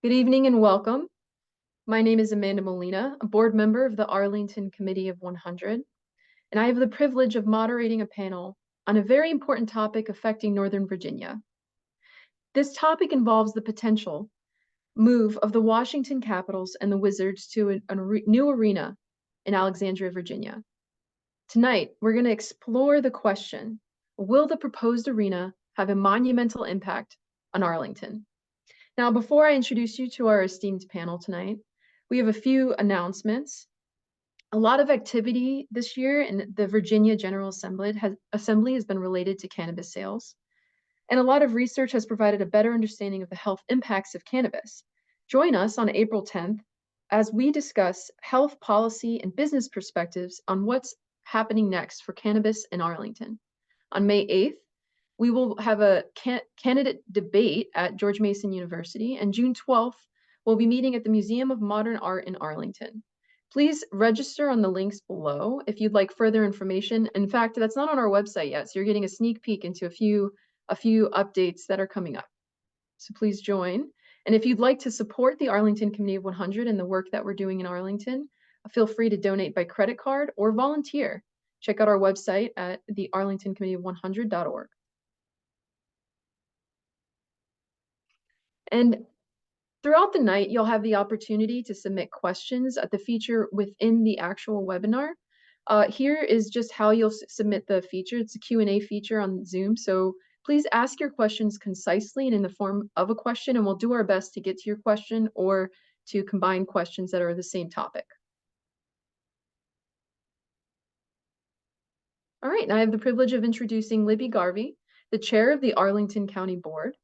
Good evening and welcome. My name is Amanda Molina, a board member of the Arlington Committee of 100, and I have the privilege of moderating a panel on a very important topic affecting Northern Virginia. This topic involves the potential move of the Washington Capitals and the Wizards to a new arena in Alexandria, Virginia. Tonight, we're going to explore the question, will the proposed arena have a monumental impact on Arlington? Now, before I introduce you to our esteemed panel tonight, we have a few announcements. A lot of activity this year in the Virginia General Assembly has been related to cannabis sales, and a lot of research has provided a better understanding of the health impacts of cannabis. Join us on April 10th as we discuss health policy and business perspectives on what's happening next for cannabis in Arlington. On May 8th, we will have a candidate debate at George Mason University, and June 12th, we'll be meeting at the Museum of Modern Art in Arlington. Please register on the links below if you'd like further information. In fact, that's not on our website yet, so you're getting a sneak peek into a few updates that are coming up. So please join. And if you'd like to support the Arlington Committee of 100 and the work that we're doing in Arlington, feel free to donate by credit card or volunteer. Check out our website at the arlingtoncommittee100.org. And throughout the night, you'll have the opportunity to submit questions at the feature within the actual webinar. Here is just how you'll submit the feature. It's a Q&A feature on Zoom. So please ask your questions concisely and in the form of a question, and we'll do our best to get to your question or to combine questions that are the same topic. All right, and I have the privilege of introducing Libby Garvey, the chair of the Arlington County Board,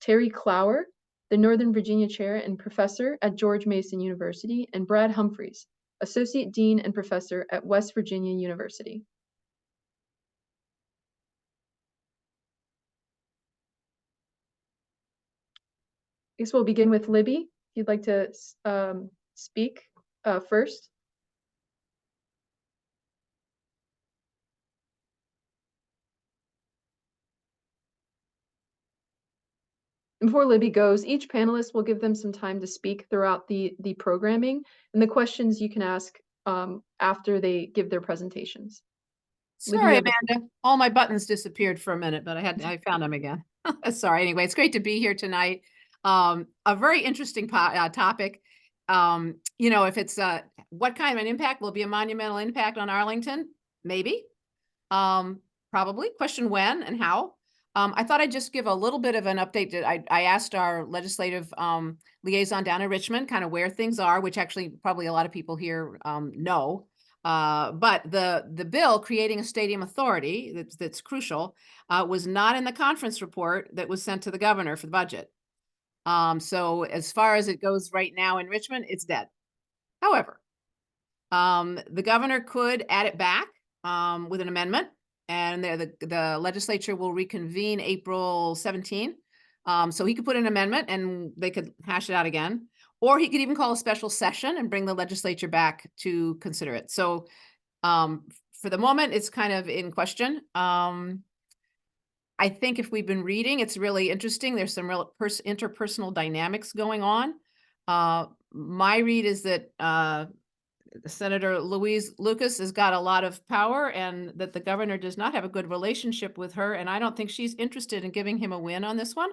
Terry Clower, the Northern Virginia Chair and Professor at George Mason University, and Brad Humphreys, Associate Dean and Professor at West Virginia University. I guess we'll begin with Libby. If you'd like to speak first. Before Libby goes, each panelist will give them some time to speak throughout the programming, and the questions you can ask after they give their presentations. Sorry, Amanda. All my buttons disappeared for a minute, but I found them again. Sorry. Anyway, it's great to be here tonight. A very interesting topic. If it's what kind of an impact will be a monumental impact on Arlington? Maybe. Probably. Question when and how. I thought I'd just give a little bit of an update. I asked our legislative liaison down in Richmond kind of where things are, which actually probably a lot of people here know. But the bill creating a stadium authority that's crucial was not in the conference report that was sent to the governor for the budget. So as far as it goes right now in Richmond, it's dead. However, the governor could add it back with an amendment, and the legislature will reconvene April 17. So he could put an amendment and they could hash it out again. Or he could even call a special session and bring the legislature back to consider it. So for the moment, it's kind of in question. I think if we've been reading, it's really interesting. There's some real interpersonal dynamics going on. My read is that Senator Louise Lucas has got a lot of power and that the governor does not have a good relationship with her. And I don't think she's interested in giving him a win on this one.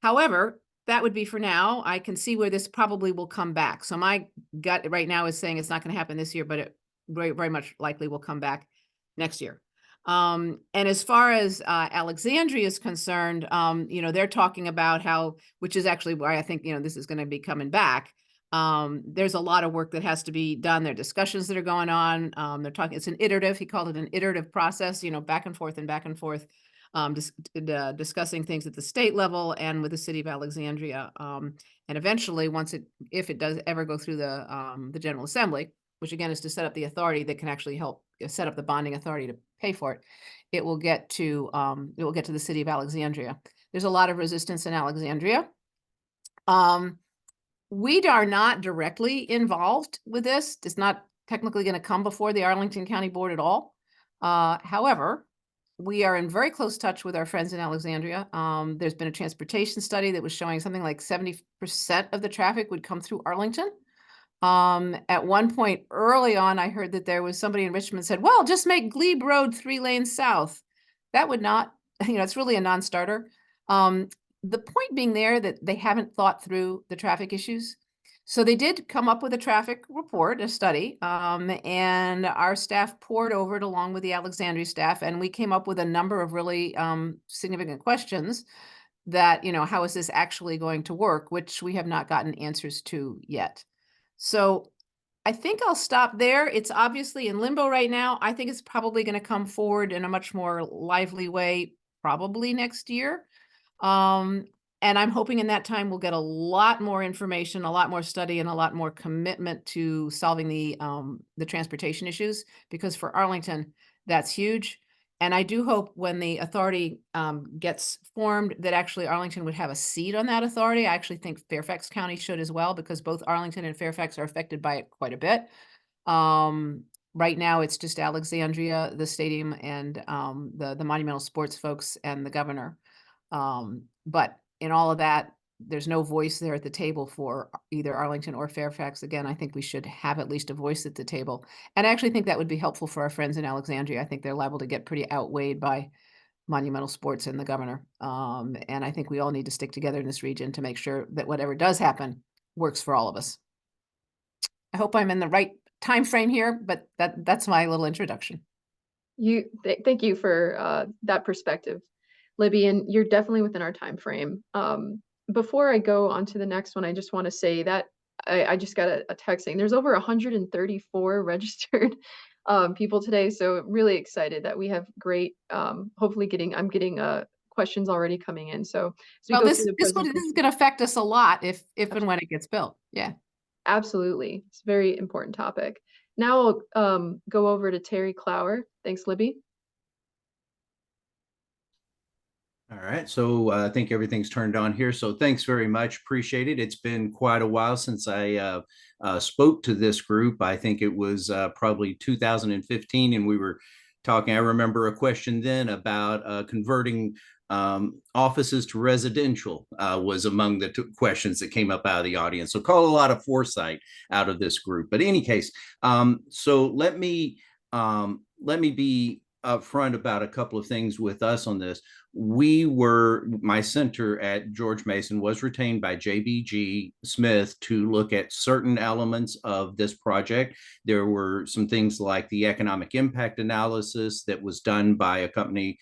However, that would be for now. I can see where this probably will come back. So my gut right now is saying it's not going to happen this year, but it very, very much likely will come back next year. And as far as Alexandria is concerned, they're talking about how, which is actually why I think, this is going to be coming back. There's a lot of work that has to be done. There are discussions that are going on. They're talking, it's an iterative, he called it an iterative process, back and forth and back and forth. Discussing things at the state level and with the city of Alexandria. And eventually, if it does ever go through the General Assembly, which again is to set up the authority that can actually help set up the bonding authority to pay for it, it will get to the city of Alexandria. There's a lot of resistance in Alexandria. We are not directly involved with this. It's not technically going to come before the Arlington County Board at all. However, we are in very close touch with our friends in Alexandria. There's been a transportation study that was showing something like 70% of the traffic would come through Arlington. At one point early on, I heard that there was somebody in Richmond said, well, just make Glebe Road 3 lanes south. That would not, it's really a non-starter. Um, the point being there that they haven't thought through the traffic issues. So they did come up with a traffic report, a study, and our staff poured over it along with the Alexandria staff, and we came up with a number of really significant questions that, how is this actually going to work, which we have not gotten answers to yet. So I think I'll stop there. It's obviously in limbo right now. I think it's probably going to come forward in a much more lively way, probably next year. Um, and I'm hoping in that time we'll get a lot more information, a lot more study, and a lot more commitment to solving the transportation issues, because for Arlington, that's huge. And I do hope when the authority gets formed that actually Arlington would have a seat on that authority. I actually think Fairfax County should as well, because both Arlington and Fairfax are affected by it quite a bit. Um, right now, it's just Alexandria, the stadium, and the Monumental sports folks and the governor. But in all of that, there's no voice there at the table for either Arlington or Fairfax. Again, I think we should have at least a voice at the table. And I actually think that would be helpful for our friends in Alexandria. I think they're liable to get pretty outweighed by Monumental Sports and the governor. And I think we all need to stick together in this region to make sure that whatever does happen works for all of us. I hope I'm in the right time frame here, but that's my little introduction. Thank you for that perspective, Libby, and you're definitely within our time frame. Before I go on to the next one, I just want to say that I just got a text saying there's over 134 registered people today, so really excited that we have great. Hopefully, I'm getting questions already coming in. So as we Well, go through the this presentation, is going to affect us a lot if and when it gets built. Yeah. absolutely, it's a very important topic. Now I'll go over to Terry Clower. Thanks, Libby. All right, so I think everything's turned on here. So thanks very much. Appreciate it. It's been quite a while since I spoke to this group. I think it was probably 2015, and we were talking. I remember a question then about converting offices to residential was among the questions that came up out of the audience. So call a lot of foresight out of this group. But in any case, so let me be upfront about a couple of things with us on this. My center at George Mason was retained by JBG Smith to look at certain elements of this project. There were some things like the economic impact analysis that was done by a company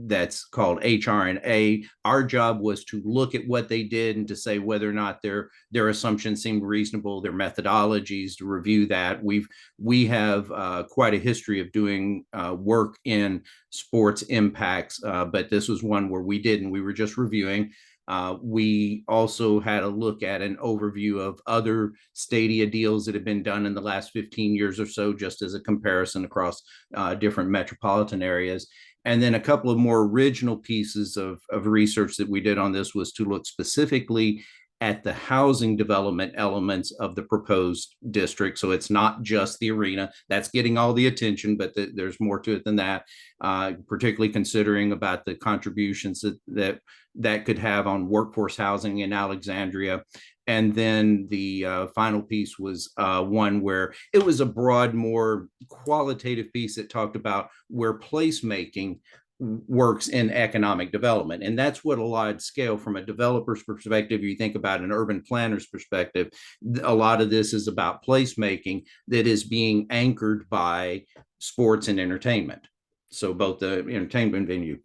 that's called HR&A. Our job was to look at what they did and to say whether or not their assumptions seemed reasonable, their methodologies, to review that. We have quite a history of doing work in sports impacts, but this was one where we didn't. We were just reviewing. We also had a look at an overview of other stadia deals that have been done in the last 15 years or so, just as a comparison across different metropolitan areas. And then a couple of more original pieces of research that we did on this was to look specifically at the housing development elements of the proposed district. So it's not just the arena that's getting all the attention, but there's more to it than that, particularly considering about the contributions that could have on workforce housing in Alexandria. And then the final piece was one where it was a broad, more qualitative piece that talked about where placemaking works in economic development. And that's what a lot of scale from a developer's perspective, you think about an urban planner's perspective, a lot of this is about placemaking that is being anchored by sports and entertainment. So both the entertainment venue.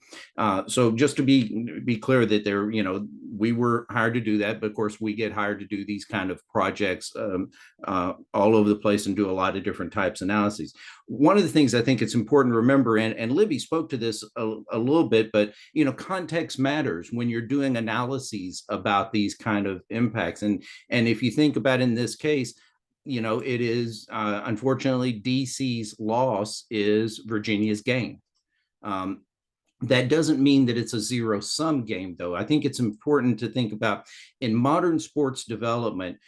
So just to be clear that we were hired to do that, but of course we get hired to do these kind of projects all over the place and do a lot of different types of analyses. One of the things I think it's important to remember, and Libby spoke to this a little bit, but context matters when you're doing analyses about these kind of impacts. And if you think about in this case, it is unfortunately DC's loss is Virginia's gain. That doesn't mean that it's a zero-sum game, though. I think it's important to think about in modern sports development,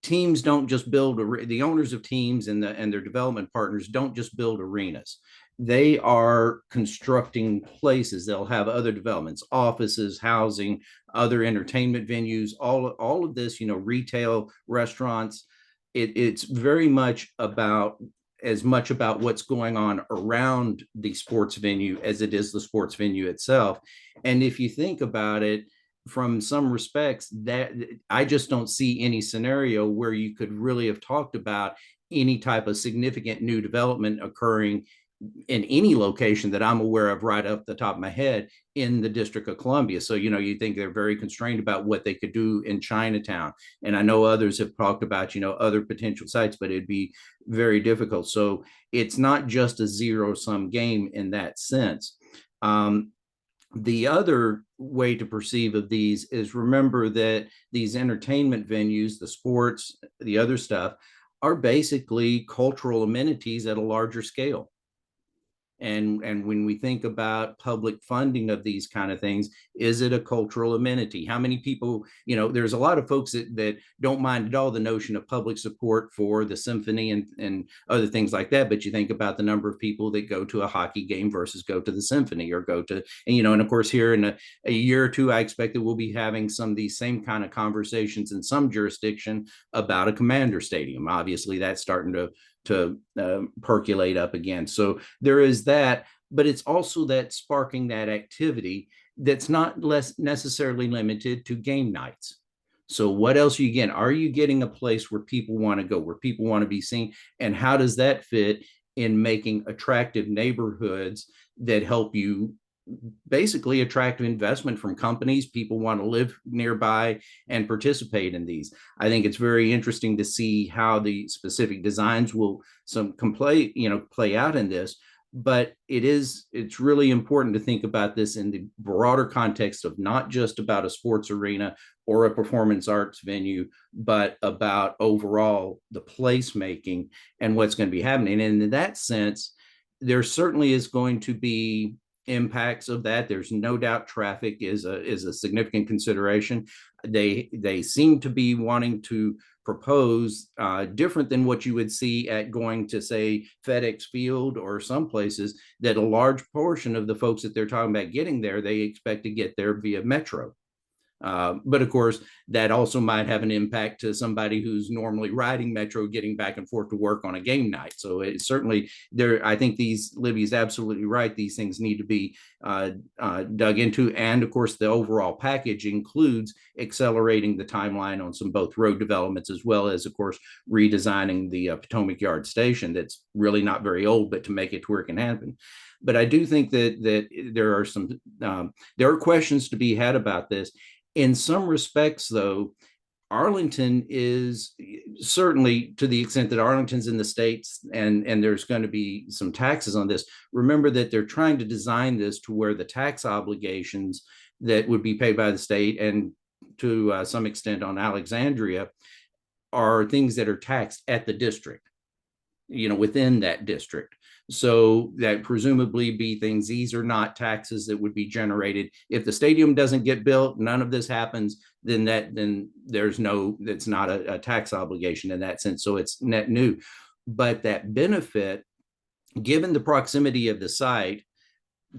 teams don't just build the owners of teams and their development partners don't just build arenas. They are constructing places. They'll have other developments, offices, housing, other entertainment venues, all of this, retail, restaurants. It's very much about as much about what's going on around the sports venue as it is the sports venue itself. And if you think about it, from some respects, that I just don't see any scenario where you could really have talked about any type of significant new development occurring in any location that I'm aware of right off the top of my head in the District of Columbia. So, you think they're very constrained about what they could do in Chinatown. And I know others have talked about, other potential sites, but it'd be very difficult. So it's not just a zero-sum game in that sense. The other way to perceive of these is remember that these entertainment venues, the sports, the other stuff, are basically cultural amenities at a larger scale. And when we think about public funding of these kind of things, is it a cultural amenity? How many people, there's a lot of folks that don't mind at all the notion of public support for the symphony and other things like that. But you think about the number of people that go to a hockey game versus go to the symphony or go to, and of course, here in a year or two, I expect that we'll be having some of these same kind of conversations in some jurisdiction about a Commander Stadium. Obviously, that's starting to percolate up again. So there is that, but it's also that sparking that activity that's not less necessarily limited to game nights. So what else are you getting? Are you getting a place where people want to go, where people want to be seen? And how does that fit in making attractive neighborhoods that help you basically attractive investment from companies? People want to live nearby and participate in these. I think it's very interesting to see how the specific designs will play out in this. But it's really important to think about this in the broader context of not just about a sports arena or a performance arts venue, but about overall the placemaking and what's going to be happening. And in that sense, there certainly is going to be impacts of that. There's no doubt traffic is a significant consideration. They seem to be wanting to propose different than what you would see at going to, say, FedEx Field or some places, that a large portion of the folks that they're talking about getting there, they expect to get there via metro. But of course, that also might have an impact to somebody who's normally riding metro, getting back and forth to work on a game night. So it's certainly there. I think Libby's absolutely right. These things need to be dug into. And of course, the overall package includes accelerating the timeline on some both road developments, as well as, of course, redesigning the Potomac Yard Station. That's really not very old, but to make it to where it can happen. But I do think that there are there are questions to be had about this. In some respects, though, Arlington is certainly, to the extent that Arlington's in the States and there's going to be some taxes on this. Remember that they're trying to design this to where the tax obligations that would be paid by the state and to some extent on Alexandria are things that are taxed at the district, within that district. So that presumably be things, these are not taxes that would be generated. If the stadium doesn't get built, none of this happens, then there's that's not a tax obligation in that sense. So it's net new. But that benefit, given the proximity of the site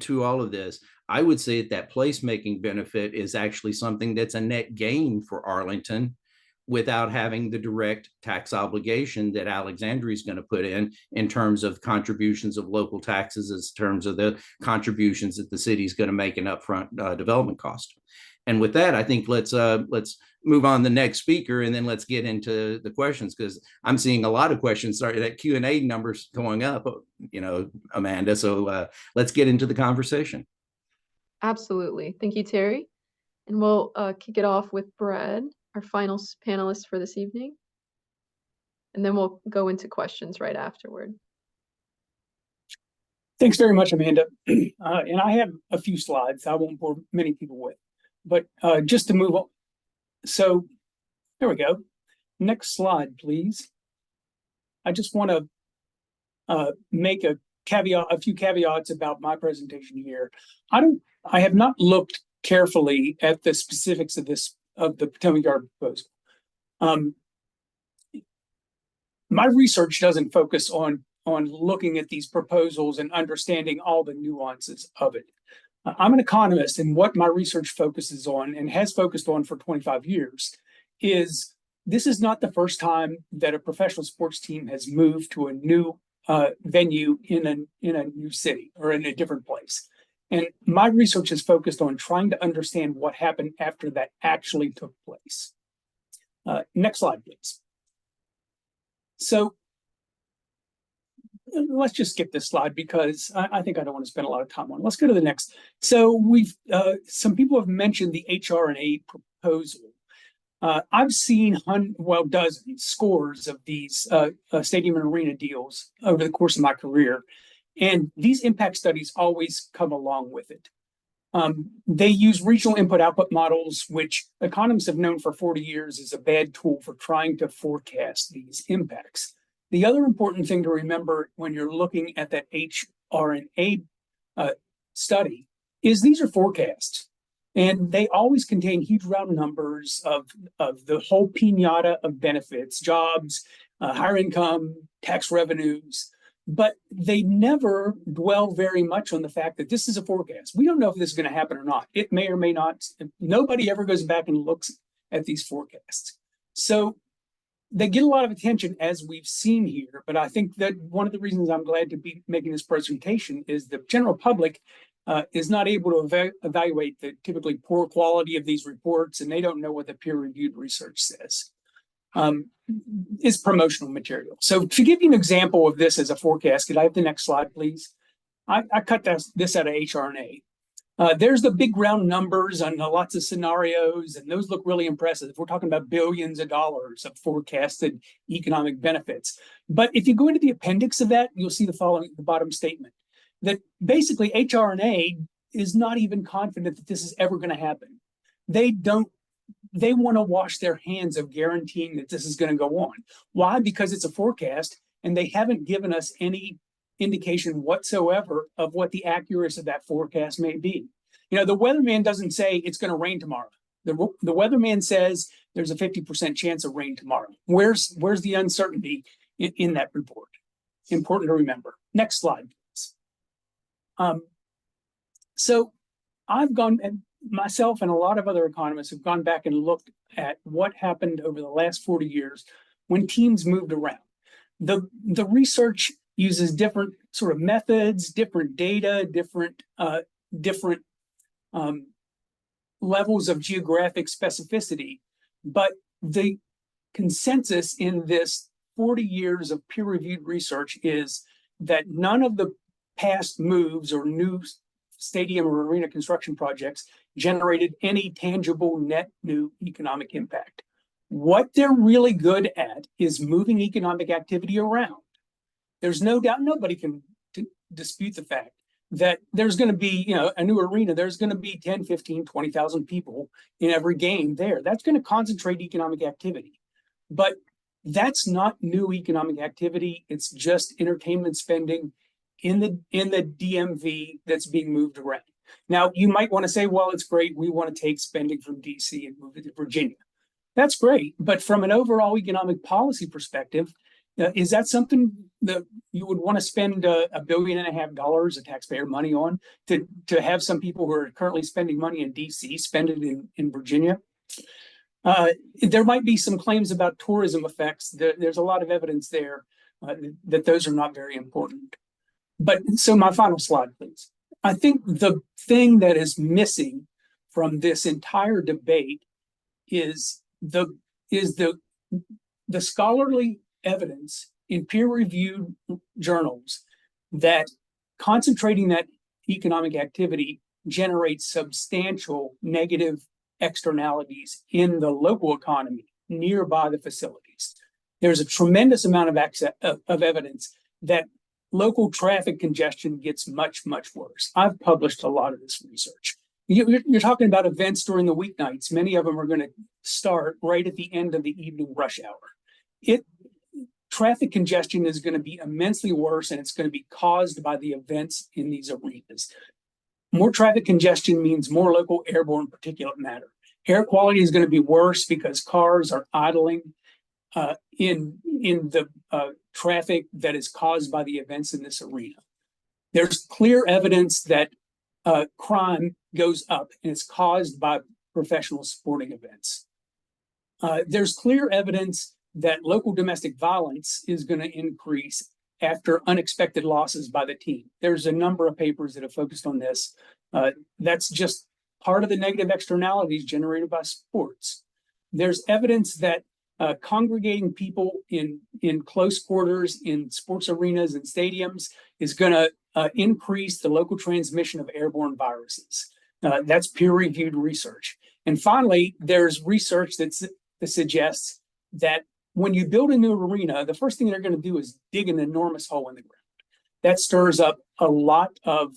to all of this, I would say that placemaking benefit is actually something that's a net gain for Arlington, without having the direct tax obligation that Alexandria is going to put in terms of contributions of local taxes, as terms of the contributions that the city is going to make in upfront development cost. And with that, I think let's move on to the next speaker, and then let's get into the questions, because I'm seeing a lot of questions. Sorry, that Q&A number's going up, Amanda. So let's get into the conversation. Absolutely. Thank you, Terry. And we'll kick it off with Brad, our final panelist for this evening. And then we'll go into questions right afterward. Thanks very much, Amanda. And I have a few slides I won't bore many people with, but just to move on. So there we go. Next slide, please. I just want to make a few caveats about my presentation here. I have not looked carefully at the specifics of the Potomac Yard proposal. my research doesn't focus on looking at these proposals and understanding all the nuances of it. I'm an economist, and what my research focuses on and has focused on for 25 years is this is not the first time that a professional sports team has moved to a new venue in a new city or in a different place. And my research is focused on trying to understand what happened after that actually took place. Next slide, please. So let's just skip this slide because I think I don't want to spend a lot of time on it. Let's go to the next. So we've some people have mentioned the HR&A proposal. I've seen dozens, scores of these stadium and arena deals over the course of my career, and these impact studies always come along with it. They use regional input-output models, which economists have known for 40 years is a bad tool for trying to forecast these impacts. The other important thing to remember when you're looking at that HR&A study is these are forecasts. And they always contain huge round numbers of the whole piñata of benefits, jobs, higher income, tax revenues, but they never dwell very much on the fact that this is a forecast. We don't know if this is going to happen or not. It may or may not. Nobody ever goes back and looks at these forecasts. So they get a lot of attention, as we've seen here, but I think that one of the reasons I'm glad to be making this presentation is the general public is not able to evaluate the typically poor quality of these reports, and they don't know what the peer-reviewed research says. Is promotional material. So to give you an example of this as a forecast, could I have the next slide, please? I cut this out of HR&A. There's the big round numbers on lots of scenarios, and those look really impressive. We're talking about billions of dollars of forecasted economic benefits. But if you go into the appendix of that, you'll see the following, the bottom statement, that basically HR&A is not even confident that this is ever going to happen. They want to wash their hands of guaranteeing that this is going to go on. Why? Because it's a forecast, and they haven't given us any indication whatsoever of what the accuracy of that forecast may be. You know, the weatherman doesn't say it's going to rain tomorrow. The weatherman says there's a 50% chance of rain tomorrow. Where's the uncertainty in that report? Important to remember. Next slide, please. So I've gone, and myself and a lot of other economists have gone back and looked at what happened over the last 40 years when teams moved around. The research uses different sort of methods, different data, different levels of geographic specificity. But the consensus in this 40 years of peer-reviewed research is that none of the past moves or new stadium or arena construction projects generated any tangible net new economic impact. What they're really good at is moving economic activity around. There's no doubt, nobody can dispute the fact that there's going to be, you know, a new arena, there's going to be 10, 15, 20,000 people in every game there. That's going to concentrate economic activity. But that's not new economic activity. It's just entertainment spending in the DMV that's being moved around. Now, you might want to say, well, it's great. We want to take spending from DC and move it to Virginia. That's great. But from an overall economic policy perspective, is that something that you would want to spend $1.5 billion of taxpayer money on to have some people who are currently spending money in DC spend it in Virginia? There might be some claims about tourism effects. There's a lot of evidence there that those are not very important. But so my final slide, please. I think the thing that is missing from this entire debate is the scholarly evidence in peer-reviewed journals that concentrating that economic activity generates substantial negative externalities in the local economy nearby the facilities. There's a tremendous amount of evidence that local traffic congestion gets much, much worse. I've published a lot of this research. You're talking about events during the weeknights. Many of them are going to start right at the end of the evening rush hour. Traffic congestion is going to be immensely worse, and it's going to be caused by the events in these arenas. More traffic congestion means more local airborne particulate matter. Air quality is going to be worse because cars are idling in the traffic that is caused by the events in this arena. There's clear evidence that crime goes up, and it's caused by professional sporting events. There's clear evidence that local domestic violence is going to increase after unexpected losses by the team. There's a number of papers that have focused on this. That's just part of the negative externalities generated by sports. There's evidence that congregating people in close quarters in sports arenas and stadiums is going to increase the local transmission of airborne viruses. That's peer-reviewed research. And finally, there's research that suggests that when you build a new arena, the first thing they're going to do is dig an enormous hole in the ground. That stirs up a lot of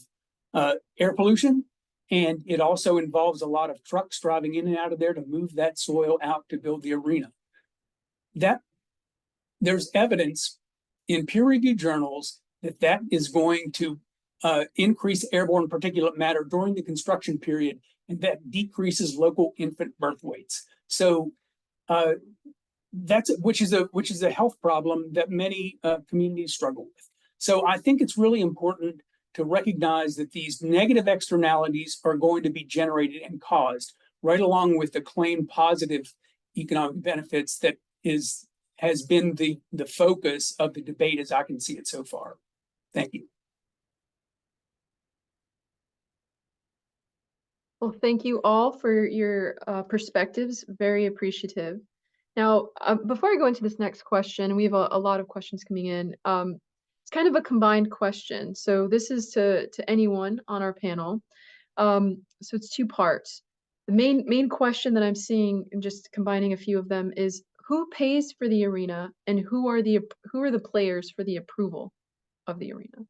air pollution, and it also involves a lot of trucks driving in and out of there to move that soil out to build the arena. That there's evidence in peer-reviewed journals that is going to increase airborne particulate matter during the construction period, and that decreases local infant birth weights. So which is a health problem that many communities struggle with. So I think it's really important to recognize that these negative externalities are going to be generated and caused right along with the claimed positive economic benefits that has been the focus of the debate as I can see it so far. Thank you. Well, thank you all for your perspectives. Very appreciative. Now, before I go into this next question, we have a lot of questions coming in. It's kind of a combined question. So this is to anyone on our panel. So it's two parts. The main question that I'm seeing, and just combining a few of them, is who pays for the arena and who are the players for the approval of the arena?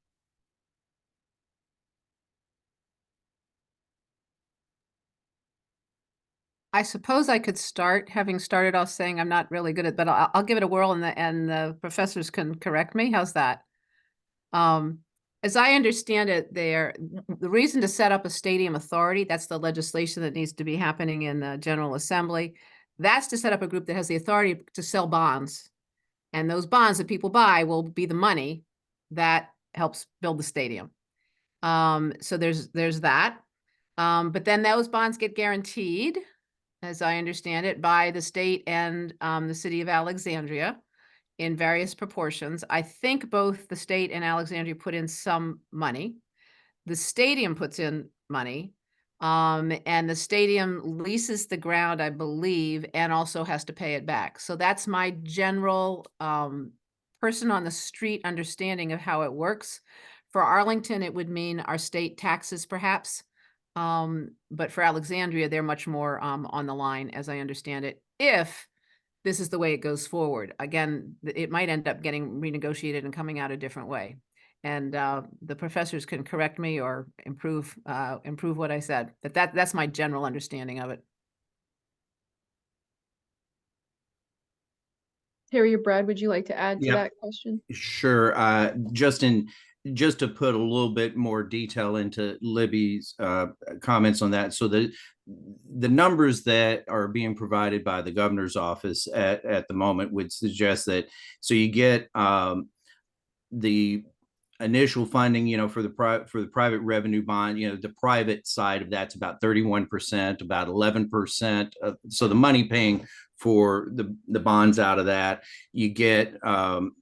I suppose I could start, having started off saying I'm not really good at, but I'll give it a whirl, and the professors can correct me. How's that? As I understand it, the reason to set up a stadium authority, that's the legislation that needs to be happening in the General Assembly. That's to set up a group that has the authority to sell bonds. And those bonds that people buy will be the money that helps build the stadium. So there's that. But then those bonds get guaranteed, as I understand it, by the state and the city of Alexandria in various proportions. I think both the state and Alexandria put in some money. The stadium puts in money, and the stadium leases the ground, I believe, and also has to pay it back. So that's my general person on the street understanding of how it works. For Arlington, it would mean our state taxes, perhaps. But for Alexandria, they're much more on the line, as I understand it, if this is the way it goes forward. Again, it might end up getting renegotiated and coming out a different way. And the professors can correct me or improve what I said. But that's my general understanding of it. Terry or Brad, would you like to add to that question? Sure. Just to put a little bit more detail into Libby's comments on that. So the numbers that are being provided by the governor's office at the moment would suggest that, so you get the initial funding, for the private revenue bond, the private side of that's about 31%, about 11%. So the money paying for the bonds out of that, you get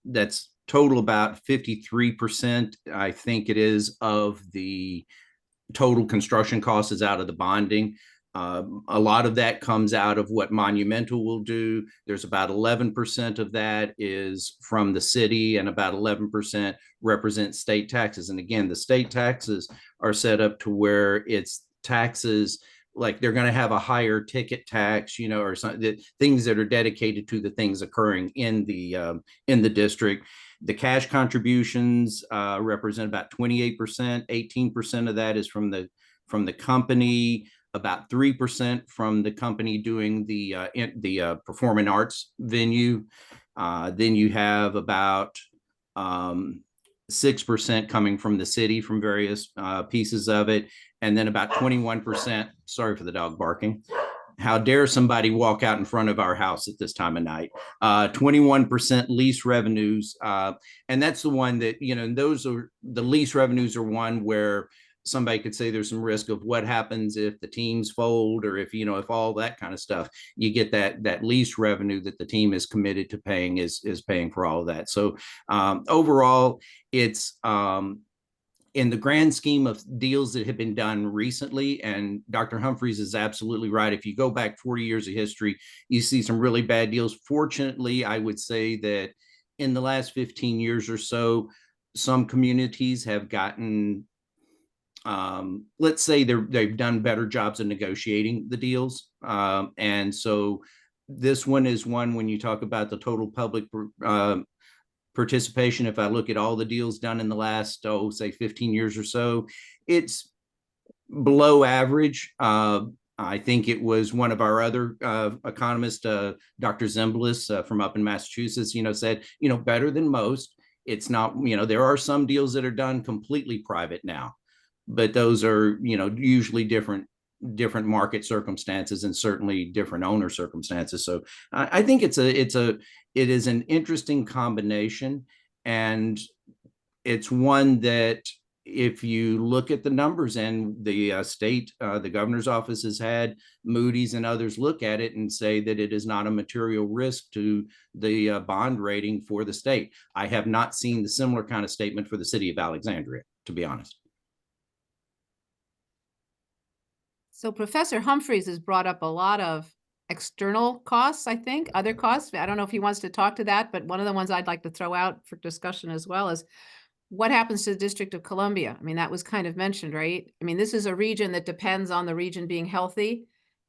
that's total about 53%, I think it is, of the total construction cost is out of the bonding. A lot of that comes out of what Monumental will do. There's about 11% of that is from the city, and about 11% represents state taxes. And again, the state taxes are set up to where it's taxes, like they're going to have a higher ticket tax, or something, things that are dedicated to the things occurring in the district. The cash contributions represent about 28%. 18% of that is from the company. About 3% from the company doing the performing arts venue. Then you have about 6% coming from the city from various pieces of it, and then about 21%. Sorry for the dog barking. How dare somebody walk out in front of our house at this time of night? 21% lease revenues. And that's the one that, those are the lease revenues are one where somebody could say there's some risk of what happens if the teams fold, or if all that kind of stuff. You get that lease revenue that the team is committed to paying is paying for all of that. So overall, it's in the grand scheme of deals that have been done recently, and Dr. Humphreys is absolutely right. If you go back 40 years of history, you see some really bad deals. Fortunately, I would say that in the last 15 years or so, some communities have gotten, let's say they've done better jobs of negotiating the deals. And so this one is one, when you talk about the total public participation, if I look at all the deals done in the last, say 15 years or so, it's below average. I think it was one of our other economists, Dr. Zimbalist from up in Massachusetts, said, better than most. It's not, there are some deals that are done completely private now, but those are, usually different market circumstances and certainly different owner circumstances. So I think it is an interesting combination, and it's one that if you look at the numbers, and the state, the governor's office has had Moody's and others look at it and say that it is not a material risk to the bond rating for the state. I have not seen the similar kind of statement for the city of Alexandria, to be honest. So Professor Humphreys has brought up a lot of external costs, I think, other costs. I don't know if he wants to talk to that, but one of the ones I'd like to throw out for discussion as well is what happens to the District of Columbia? I mean, that was kind of mentioned, right? I mean, this is a region that depends on the region being healthy.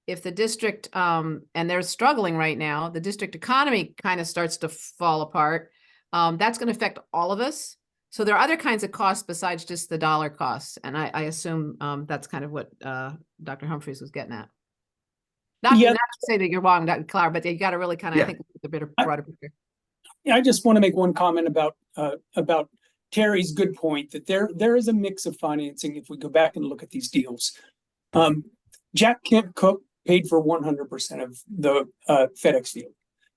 If the district, and they're struggling right now, the district economy kind of starts to fall apart, that's going to affect all of us. So there are other kinds of costs besides just the dollar costs. And I assume that's kind of what Dr. Humphreys was getting at. Not to say that you're wrong, Dr. Clara, but you got to really kind of, I think, a bit of broader picture. Yeah, I just want to make one comment about Terry's good point that there is a mix of financing if we go back and look at these deals. Jack Kent Cooke paid for 100% of the FedEx field.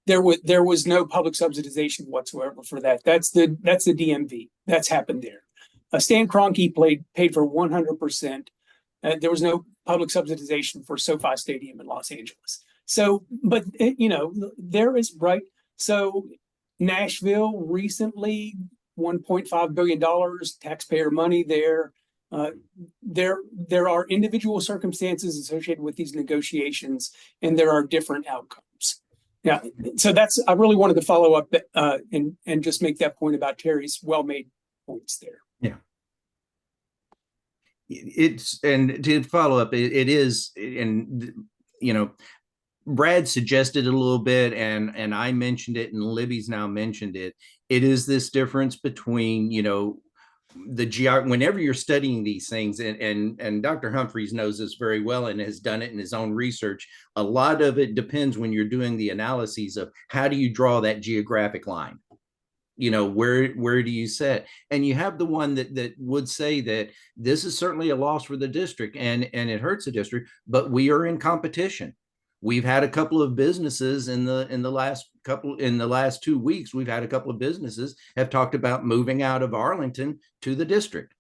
There was no public subsidization whatsoever for that. That's the DMV. That's happened there. Stan Kroenke paid for 100%. There was no public subsidization for SoFi Stadium in Los Angeles. So, but there is right. So Nashville recently, $1.5 billion taxpayer money there. There are individual circumstances associated with these negotiations, and there are different outcomes. Yeah, so I really wanted to follow up and just make that point about Terry's well-made points there. Yeah. And to follow up, it is, and Brad suggested it a little bit, and I mentioned it, and Libby's now mentioned it. It is this difference between, whenever you're studying these things, and Dr. Humphreys knows this very well and has done it in his own research. A lot of it depends when you're doing the analyses of how do you draw that geographic line. Where do you set? And you have the one that would say that this is certainly a loss for the district, and it hurts the district, but we are in competition. We've had a couple of businesses in the last 2 weeks. We've had a couple of businesses have talked about moving out of Arlington to the district.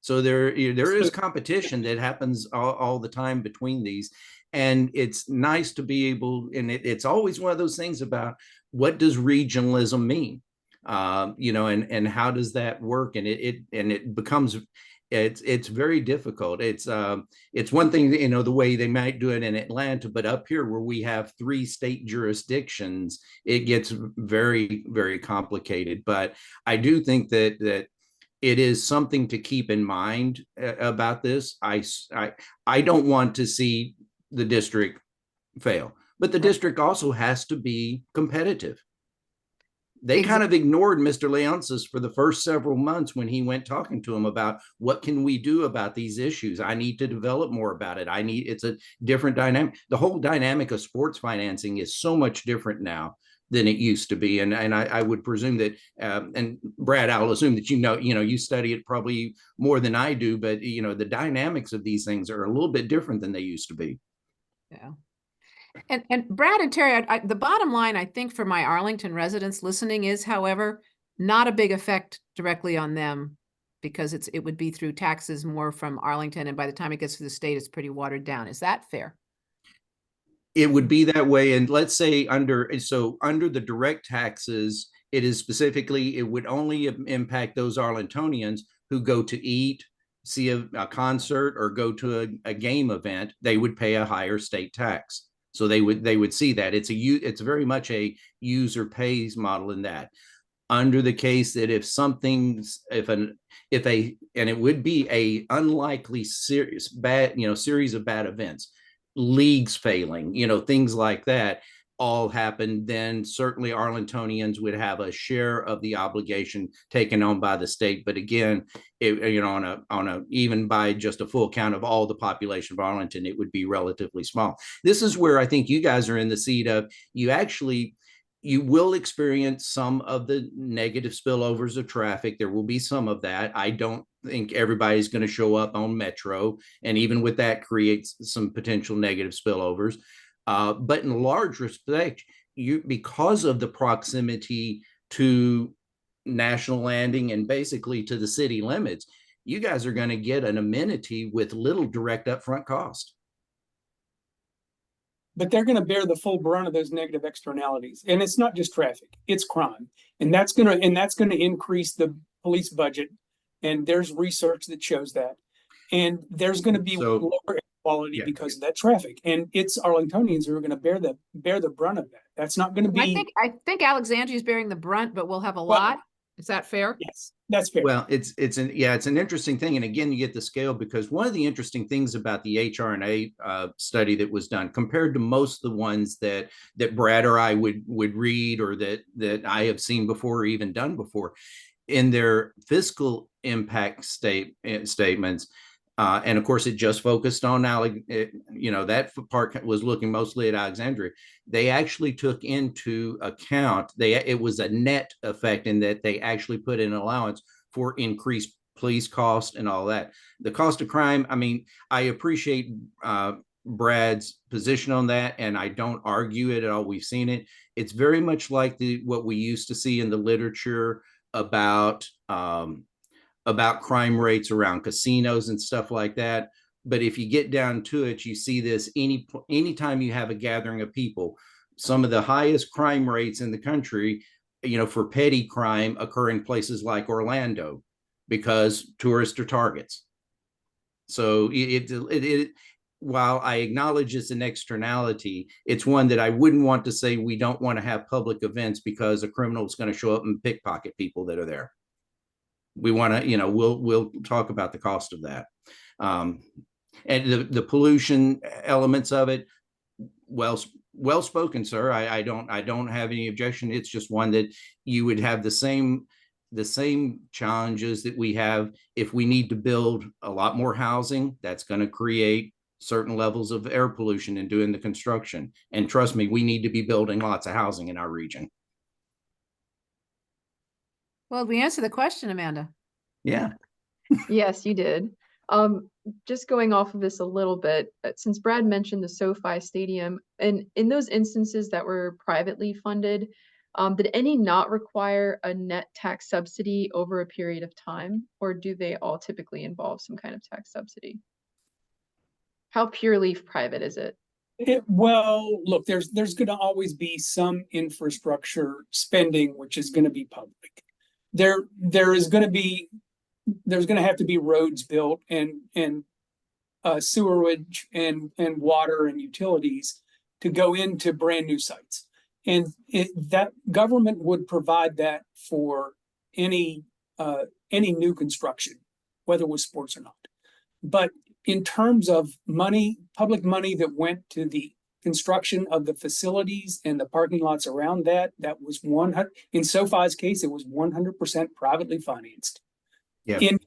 So there is competition that happens all the time between these, and it's nice to be able. And it's always one of those things about what does regionalism mean, and how does that work? And it becomes. It's very difficult. It's one thing, the way they might do it in Atlanta, but up here where we have 3 state jurisdictions, it gets very, very complicated. But I do think that it is something to keep in mind about this. I don't want to see the district fail, but the district also has to be competitive. They kind of ignored Mr. Leonsis for the first several months when he went talking to him about what can we do about these issues. I need to develop more about it. It's a different dynamic. The whole dynamic of sports financing is so much different now than it used to be. And I would presume that, and Brad, I'll assume that you study it probably more than I do, but the dynamics of these things are a little bit different than they used to be. Yeah. And Brad and Terry, the bottom line, I think, for my Arlington residents listening is, however, not a big effect directly on them because it would be through taxes more from Arlington, and by the time it gets to the state, it's pretty watered down. Is that fair? It would be that way. And let's say under the direct taxes, it is specifically, it would only impact those Arlingtonians who go to eat, see a concert, or go to a game event. They would pay a higher state tax. So they would see that it's very much a user pays model in that. Under the case that if and it would be a unlikely series of bad events, leagues failing, things like that all happen, then certainly Arlingtonians would have a share of the obligation taken on by the state. But again, on a even by just a full count of all the population of Arlington, it would be relatively small. This is where I think you guys are in the seat of you will experience some of the negative spillovers of traffic. There will be some of that. I don't think everybody's going to show up on Metro, and even with that creates some potential negative spillovers. But in large respect, because of the proximity to National Landing and basically to the city limits, you guys are going to get an amenity with little direct upfront cost. But they're going to bear the full brunt of those negative externalities. And it's not just traffic, it's crime. And that's going to increase the police budget. And there's research that shows that. And there's going to be lower quality because of that traffic. And it's Arlingtonians who are going to bear the brunt of that. That's not going to be. I think Alexandria is bearing the brunt, but we'll have a lot. Is that fair? Yes, that's fair. Well, it's an interesting thing. And again, you get the scale, because one of the interesting things about the HRNA study that was done compared to most of the ones that Brad or I would read, or that I have seen before or even done before, in their fiscal impact statements. And of course, it just focused on that part was looking mostly at Alexandria. They actually took into account, it was a net effect in that they actually put in allowance for increased police cost and all that. The cost of crime, I mean, I appreciate Brad's position on that, and I don't argue it at all. We've seen it. It's very much like what we used to see in the literature about crime rates around casinos and stuff like that. But if you get down to it, you see this anytime you have a gathering of people. Some of the highest crime rates in the country, for petty crime, occur in places like Orlando, because tourists are targets. So while I acknowledge it's an externality, it's one that I wouldn't want to say we don't want to have public events because a criminal is going to show up and pickpocket people that are there. We want to, we'll talk about the cost of that. And the pollution elements of it, well spoken, sir. I don't have any objection. It's just one that you would have the same challenges that we have if we need to build a lot more housing. That's going to create certain levels of air pollution in doing the construction. And trust me, we need to be building lots of housing in our region. Well, we answered the question, Amanda. Yeah. Yes, you did. Just going off of this a little bit, since Brad mentioned the SoFi Stadium, and in those instances that were privately funded, did any not require a net tax subsidy over a period of time, or do they all typically involve some kind of tax subsidy? How purely private is it? Well, look, there's going to always be some infrastructure spending which is going to be public. There's going to have to be roads built and sewerage and water and utilities to go into brand new sites, and that government would provide that for any new construction, whether it was sports or not. But in terms of money, public money that went to the construction of the facilities and the parking lots around that was 100%. In SoFi's case, it was 100% privately financed. Yeah. In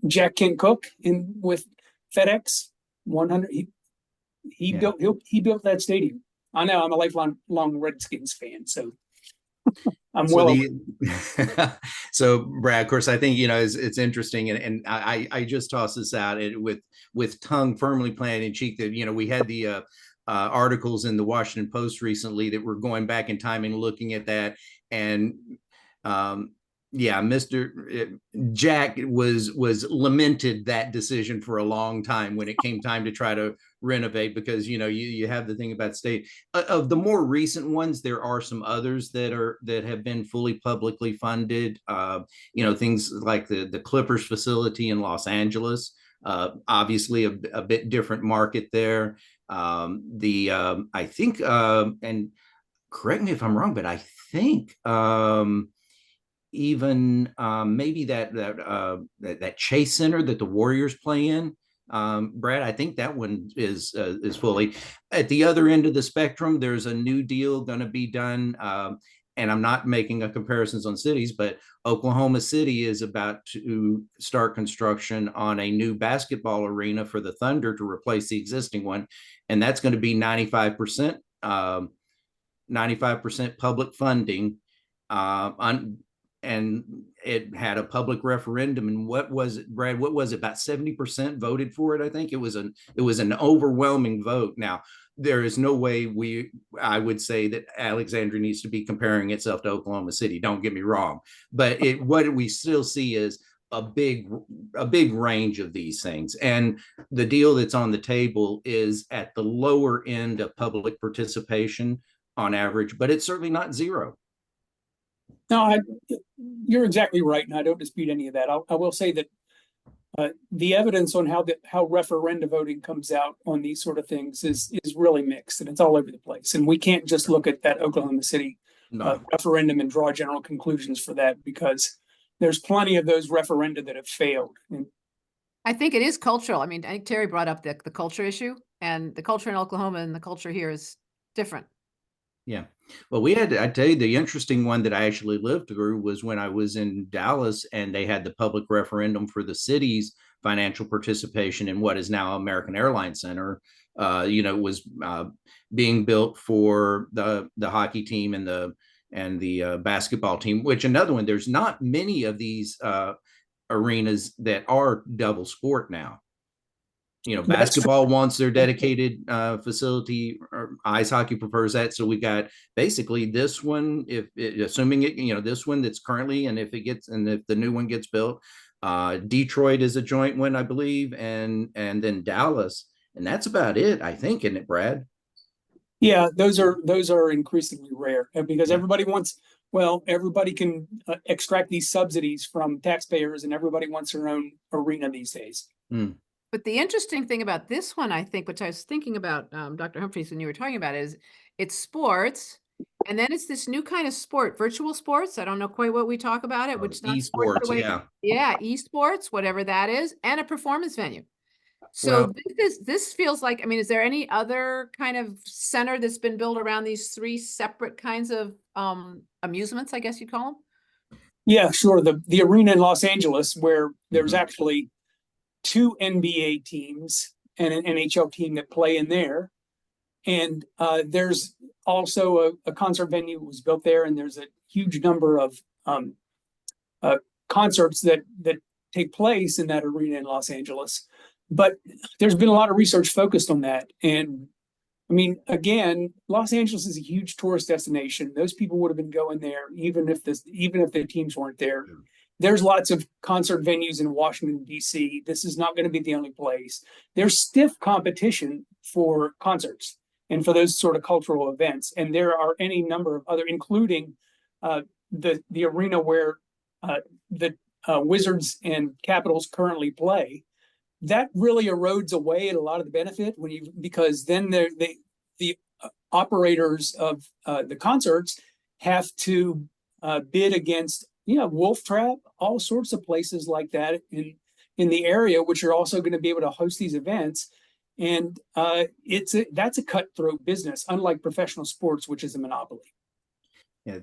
Jack Kent Cooke with FedEx, 100. He built that stadium. I know I'm a lifelong Redskins fan, so I'm So Brad, of course, I think it's interesting, and I just toss this out with tongue firmly planted in cheek that we had the articles in the Washington Post recently that were going back in time and looking at that. And yeah, Mr. Jack was lamented that decision for a long time when it came time to try to renovate, because you have the thing about state of the more recent ones. There are some others that have been fully publicly funded. Things like the Clippers facility in Los Angeles. Obviously a bit different market there. I think and correct me if I'm wrong, but I think even maybe that Chase Center that the Warriors play in, Brad, I think that one is fully. At the other end of the spectrum, there's a new deal going to be done, and I'm not making a comparisons on cities, but Oklahoma City is about to start construction on a new basketball arena for the Thunder to replace the existing one, and that's going to be 95% public funding. And it had a public referendum, and what was it, Brad? What was it? About 70% voted for it. I think it was an overwhelming vote. Now, there is no way I would say that Alexandria needs to be comparing itself to Oklahoma City. Don't get me wrong, but what we still see is a big range of these things. And the deal that's on the table is at the lower end of public participation on average, but it's certainly not zero. No, you're exactly right, and I don't dispute any of that. I will say that the evidence on how referenda voting comes out on these sort of things is really mixed, and it's all over the place. And we can't just look at that Oklahoma City referendum and draw general conclusions for that, because there's plenty of those referenda that have failed. And I think it is cultural. I mean, I think Terry brought up the culture issue, and the culture in Oklahoma and the culture here is different. Yeah. Well, I tell you, the interesting one that I actually lived through was when I was in Dallas, and they had the public referendum for the city's financial participation in what is now American Airlines Center. It was being built for the hockey team and the basketball team, which another one, there's not many of these arenas that are double sport now. Basketball wants their dedicated facility, or ice hockey prefers that. So we got basically this one, assuming this one that's currently, and if the new one gets built, Detroit is a joint one, I believe, and then Dallas, and that's about it, I think, isn't it, Brad? Yeah, those are increasingly rare, because everybody can extract these subsidies from taxpayers, and everybody wants their own arena these days. But the interesting thing about this one, I think, which I was thinking about, Dr. Humphreys, when you were talking about it, is it's sports, and then it's this new kind of sport, virtual sports. I don't know quite what we talk about it, which is not sports esports, yeah, esports, whatever that is, and a performance venue. So this feels like, I mean, is there any other kind of center that's been built around these three separate kinds of amusements, I guess you'd call them? Yeah, sure. The arena in Los Angeles, where there's actually 2 NBA teams and an NHL team that play in there. And there's also a concert venue that was built there, and there's a huge number of concerts that take place in that arena in Los Angeles. But there's been a lot of research focused on that. And I mean, again, Los Angeles is a huge tourist destination. Those people would have been going there even if the teams weren't there. There's lots of concert venues in Washington, D.C. This is not going to be the only place. There's stiff competition for concerts and for those sort of cultural events. And there are any number of other, including the arena where the Wizards and Capitals currently play. That really erodes away at a lot of the benefit because then the operators of the concerts have to bid against Wolf Trap, all sorts of places like that in the area, which are also going to be able to host these events. And that's a cutthroat business, unlike professional sports, which is a monopoly. Yeah,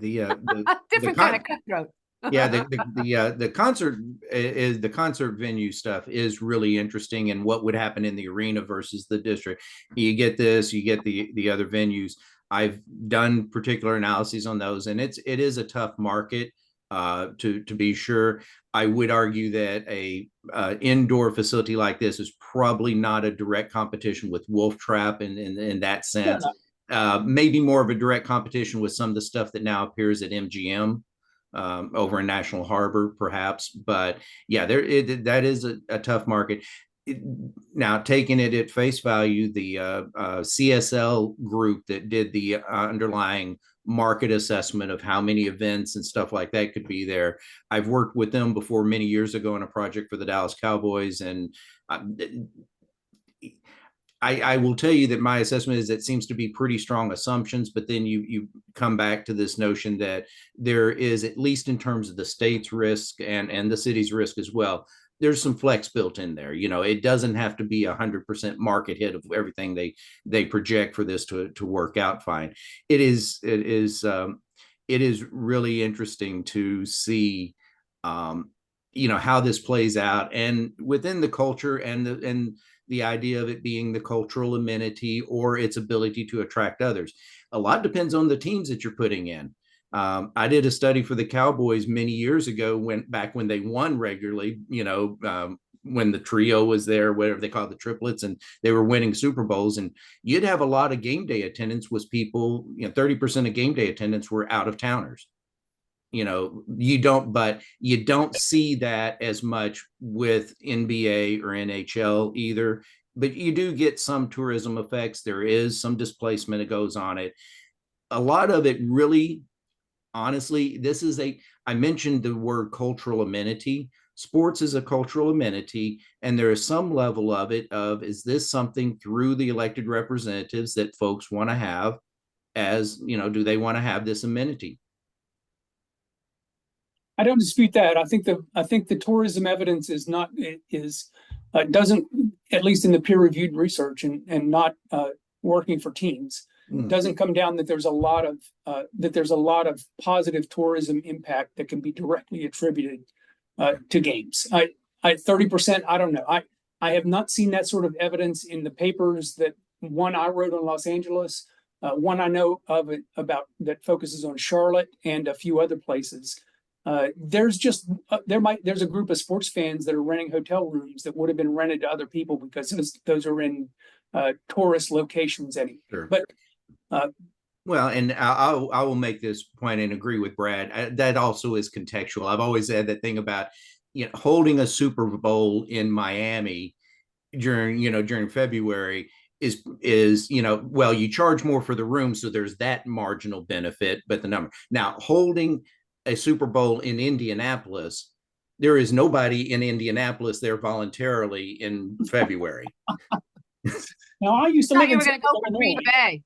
different kind of cutthroat. Yeah, the concert venue stuff is really interesting, and what would happen in the arena versus the district. You get this, you get the other venues. I've done particular analyses on those, and it is a tough market. To be sure, I would argue that a indoor facility like this is probably not a direct competition with Wolf Trap in that sense. Maybe more of a direct competition with some of the stuff that now appears at MGM over in National Harbor, perhaps. But yeah, that is a tough market. Now, taking it at face value, the CSL group that did the underlying market assessment of how many events and stuff like that could be there. I've worked with them before many years ago on a project for the Dallas Cowboys, and I will tell you that my assessment is it seems to be pretty strong assumptions, but then you come back to this notion that there is, at least in terms of the state's risk and the city's risk as well, there's some flex built in there. You know, it doesn't have to be 100% market hit of everything they project for this to work out fine. It is really interesting to see, you know, how this plays out, and within the culture and the idea of it being the cultural amenity or its ability to attract others. A lot depends on the teams that you're putting in. I did a study for the Cowboys many years ago, back when they won regularly, you know, when the trio was there, whatever they call it, the triplets, and they were winning Super Bowls. And you'd have a lot of game day attendance with people, you know, 30% of game day attendance were out of towners. You know, you don't see that as much with NBA or NHL either, but you do get some tourism effects. There is some displacement that goes on it. A lot of it really, honestly, I mentioned the word cultural amenity. Sports is a cultural amenity, and there is some level of it is this something through the elected representatives that folks want to have, as, you know, do they want to have this amenity? I don't dispute that. I think the tourism evidence doesn't, at least in the peer-reviewed research and not working for teams, doesn't come down that there's a lot of positive tourism impact that can be directly attributed to games. 30%, I don't know. I have not seen that sort of evidence in the papers that one I wrote on Los Angeles, one I know of about that focuses on Charlotte and a few other places. There's a group of sports fans that are renting hotel rooms that would have been rented to other people because those are in tourist locations anyway. Sure. But well, and I will make this point and agree with Brad. That also is contextual. I've always said that thing about, you know, holding a Super Bowl in Miami during February is, you know, well, you charge more for the room, so there's that marginal benefit, but the number. Now, holding a Super Bowl in Indianapolis, there is nobody in Indianapolis there voluntarily in February. Now, I used to live in going to go for Green Bay.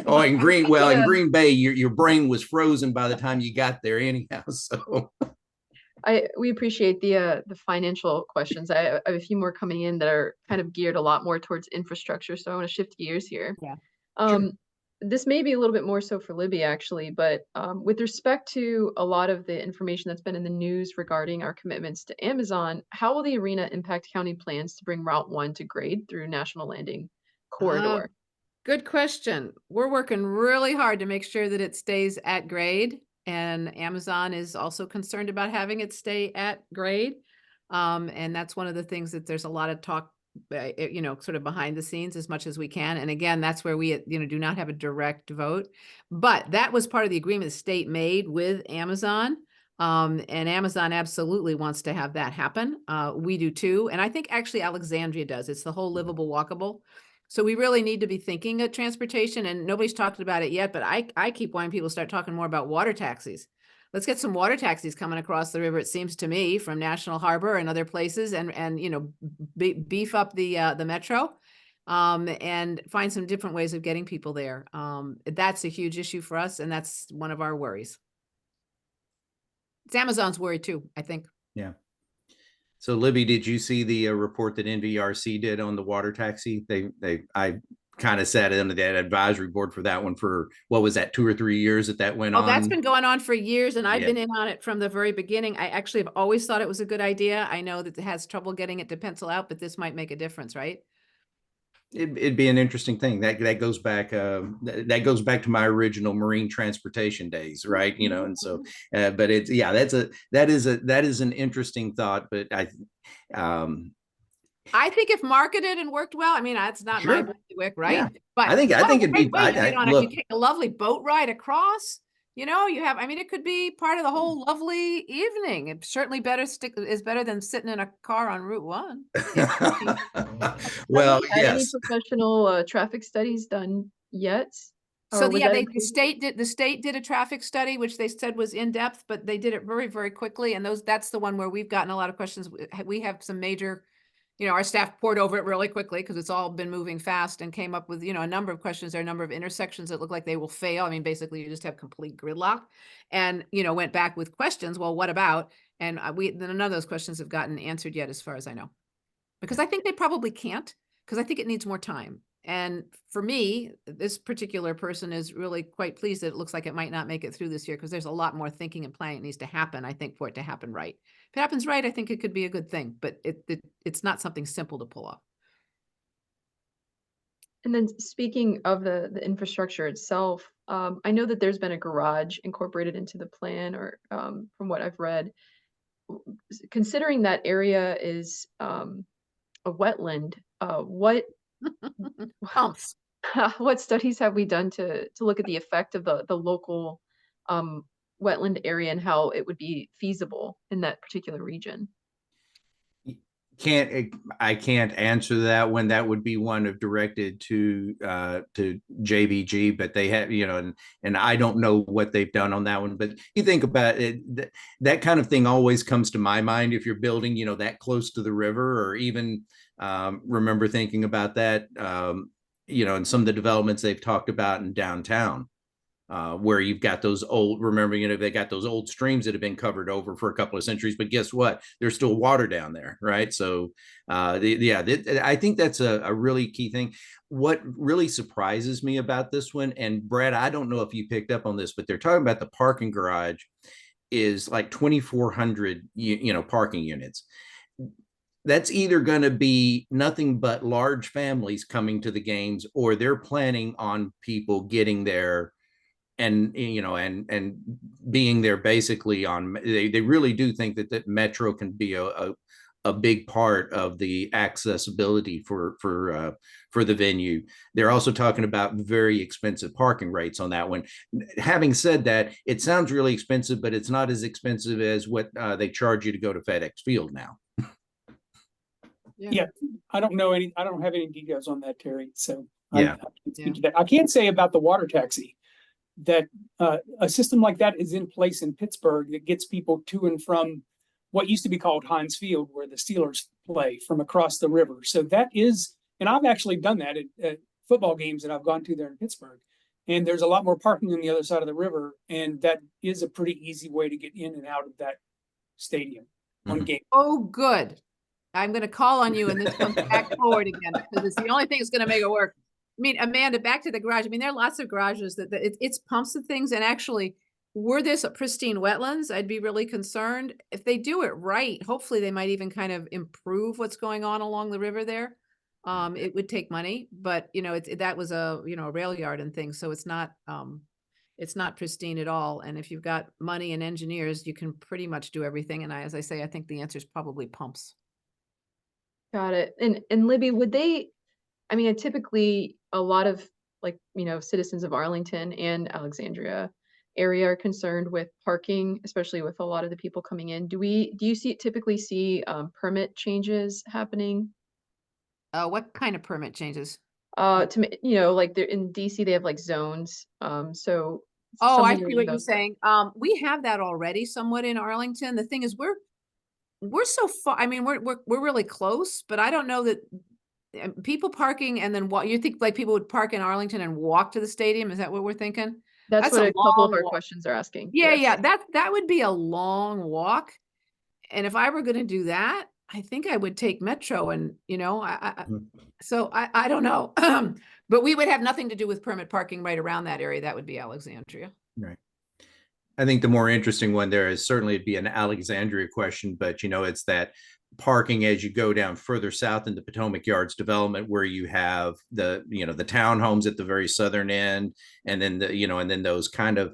Oh, in Green Bay, your brain was frozen by the time you got there anyhow. So we appreciate the financial questions. I have a few more coming in that are kind of geared a lot more towards infrastructure. So I want to shift gears here. Yeah. Sure. This may be a little bit more so for Libby, actually, but with respect to a lot of the information that's been in the news regarding our commitments to Amazon, how will the arena impact county plans to bring Route 1 to grade through National Landing Corridor? Good question. We're working really hard to make sure that it stays at grade, and Amazon is also concerned about having it stay at grade. And that's one of the things that there's a lot of talk, you know, sort of behind the scenes as much as we can. And again, that's where we, you know, do not have a direct vote, but that was part of the agreement the state made with Amazon. And Amazon absolutely wants to have that happen. We do too. And I think actually Alexandria does. It's the whole livable, walkable. So we really need to be thinking of transportation, and nobody's talked about it yet, but I keep wanting people to start talking more about water taxis. Let's get some water taxis coming across the river, it seems to me, from National Harbor and other places, and you know, beef up the metro, and find some different ways of getting people there. That's a huge issue for us, and that's one of our worries. It's Amazon's worry too, I think. Yeah. So Libby, did you see the report that NVRC did on the water taxi? I kind of sat in that advisory board for that one for, what was that, 2 or 3 years that went on? Oh, that's been going on for years, and I've been in on it from the very beginning. I actually have always thought it was a good idea. I know that it has trouble getting it to pencil out, but this might make a difference, right? It'd be an interesting thing. That goes back that goes back to my original marine transportation days, right? You know, and so but it's yeah, that is an interesting thought, but I think if marketed and worked well, I mean, that's not my sure. bailiwick, Yeah. right? But I what a think it'd great be way to get on it. You look. take a lovely boat ride across. You know, you have, I mean, it could be part of the whole lovely evening. It's certainly is better than sitting in a car on Route 1. Have Well, we had any yes. professional traffic studies done yet? So Or would yeah, that the state did a traffic study, which they said was in depth, but they did it very, very quickly. And that's the one where we've gotten a lot of questions. We have some major, you know, our staff poured over it really quickly because it's all been moving fast and came up with, you know, a number of questions. There are a number of intersections that look like they will fail. I mean, basically you just have complete gridlock, and, you know, went back with questions. Well, what about? And then none of those questions have gotten answered yet, as far as I know, because I think they probably can't, because I think it needs more time. And for me, this particular person is really quite pleased that it looks like it might not make it through this year, because there's a lot more thinking and planning that needs to happen, I think, for it to happen right. If it happens right, I think it could be a good thing, but it's not something simple to pull off. And then speaking of the infrastructure itself, I know that there's been a garage incorporated into the plan, or from what I've read. Considering that area is a wetland, Pumps. what studies have we done to look at the effect of the local um, wetland area and how it would be feasible in that particular region? I can't answer that one. That would be one of directed to JBG, but they have, you know, and I don't know what they've done on that one. But you think about it, that kind of thing always comes to my mind if you're building, you know, that close to the river, or even remember thinking about that, you know, and some of the developments they've talked about in downtown. Where you've got those old, remember, you know, they got those old streams that have been covered over for a couple of centuries, but guess what? There's still water down there, right? So, I think that's a really key thing. What really surprises me about this one, and Brad, I don't know if you picked up on this, but they're talking about the parking garage is like 2,400, you know, parking units. That's either going to be nothing but large families coming to the games, or they're planning on people getting there and, you know, and being there basically on, they really do think that metro can be a big part of the accessibility for the venue. They're also talking about very expensive parking rates on that one. Having said that, it sounds really expensive, but it's not as expensive as what they charge you to go to FedEx Field now. Yeah, I don't know any, I don't have any details on that, Terry, so Yeah. I can't speak to that. I can say about the water taxi that a system like that is in place in Pittsburgh that gets people to and from what used to be called Heinz Field, where the Steelers play, from across the river. So that is, and I've actually done that at football games that I've gone to there in Pittsburgh. And there's a lot more parking on the other side of the river, and that is a pretty easy way to get in and out of that stadium on game. Oh, good. I'm going to call on you, and this comes back forward again, because it's the only thing that's going to make it work. I mean, Amanda, back to the garage. I mean, there are lots of garages that it's pumps and things. And actually, were this a pristine wetlands, I'd be really concerned. If they do it right, hopefully they might even kind of improve what's going on along the river there. It would take money, but you know, that was a, you know, a rail yard and things. So it's not pristine at all. And if you've got money and engineers, you can pretty much do everything. And as I say, I think the answer is probably pumps. Got it. And Libby, would they, I mean, typically a lot of, like, you know, citizens of Arlington and Alexandria area are concerned with parking, especially with a lot of the people coming in. Do you typically see permit changes happening? What kind of permit changes? You know, like they're in DC, they have like zones. So Oh, I something see along what you're those saying. We have that already somewhat in Arlington. The thing is, we're so far. I mean, we're really close, but I don't know that people parking and then what you think, like people would park in Arlington and walk to the stadium. Is that what we're thinking? That's what a couple of long our walk. questions are asking. Yeah, Yes. yeah, that would be a long walk. And if I were going to do that, I think I would take Metro, and you know, so I don't know. But we would have nothing to do with permit parking right around that area. That would be Alexandria. Right. I think the more interesting one there is certainly it'd be an Alexandria question, but you know, it's that parking as you go down further south into Potomac Yards development, where you have the, the townhomes at the very southern end, and then and then those kind of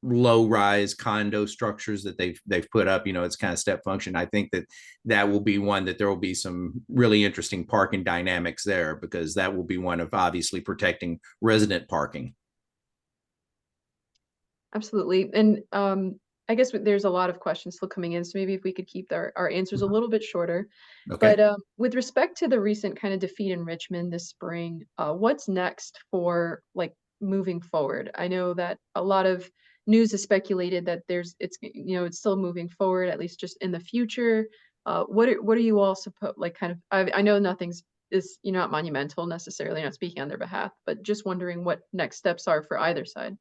low rise condo structures that they've put up. It's kind of step function. I think that will be one that there will be some really interesting parking dynamics there, because that will be one of obviously protecting resident parking. Absolutely. And I guess there's a lot of questions still coming in, so maybe if we could keep our answers a little bit shorter. Okay. But with respect to the recent kind of defeat in Richmond this spring, what's next for like moving forward? I know that a lot of news has speculated that it's still moving forward, at least just in the future. What are you all I know nothing's is not Monumental necessarily, not speaking on their behalf, but just wondering what next steps are for either side.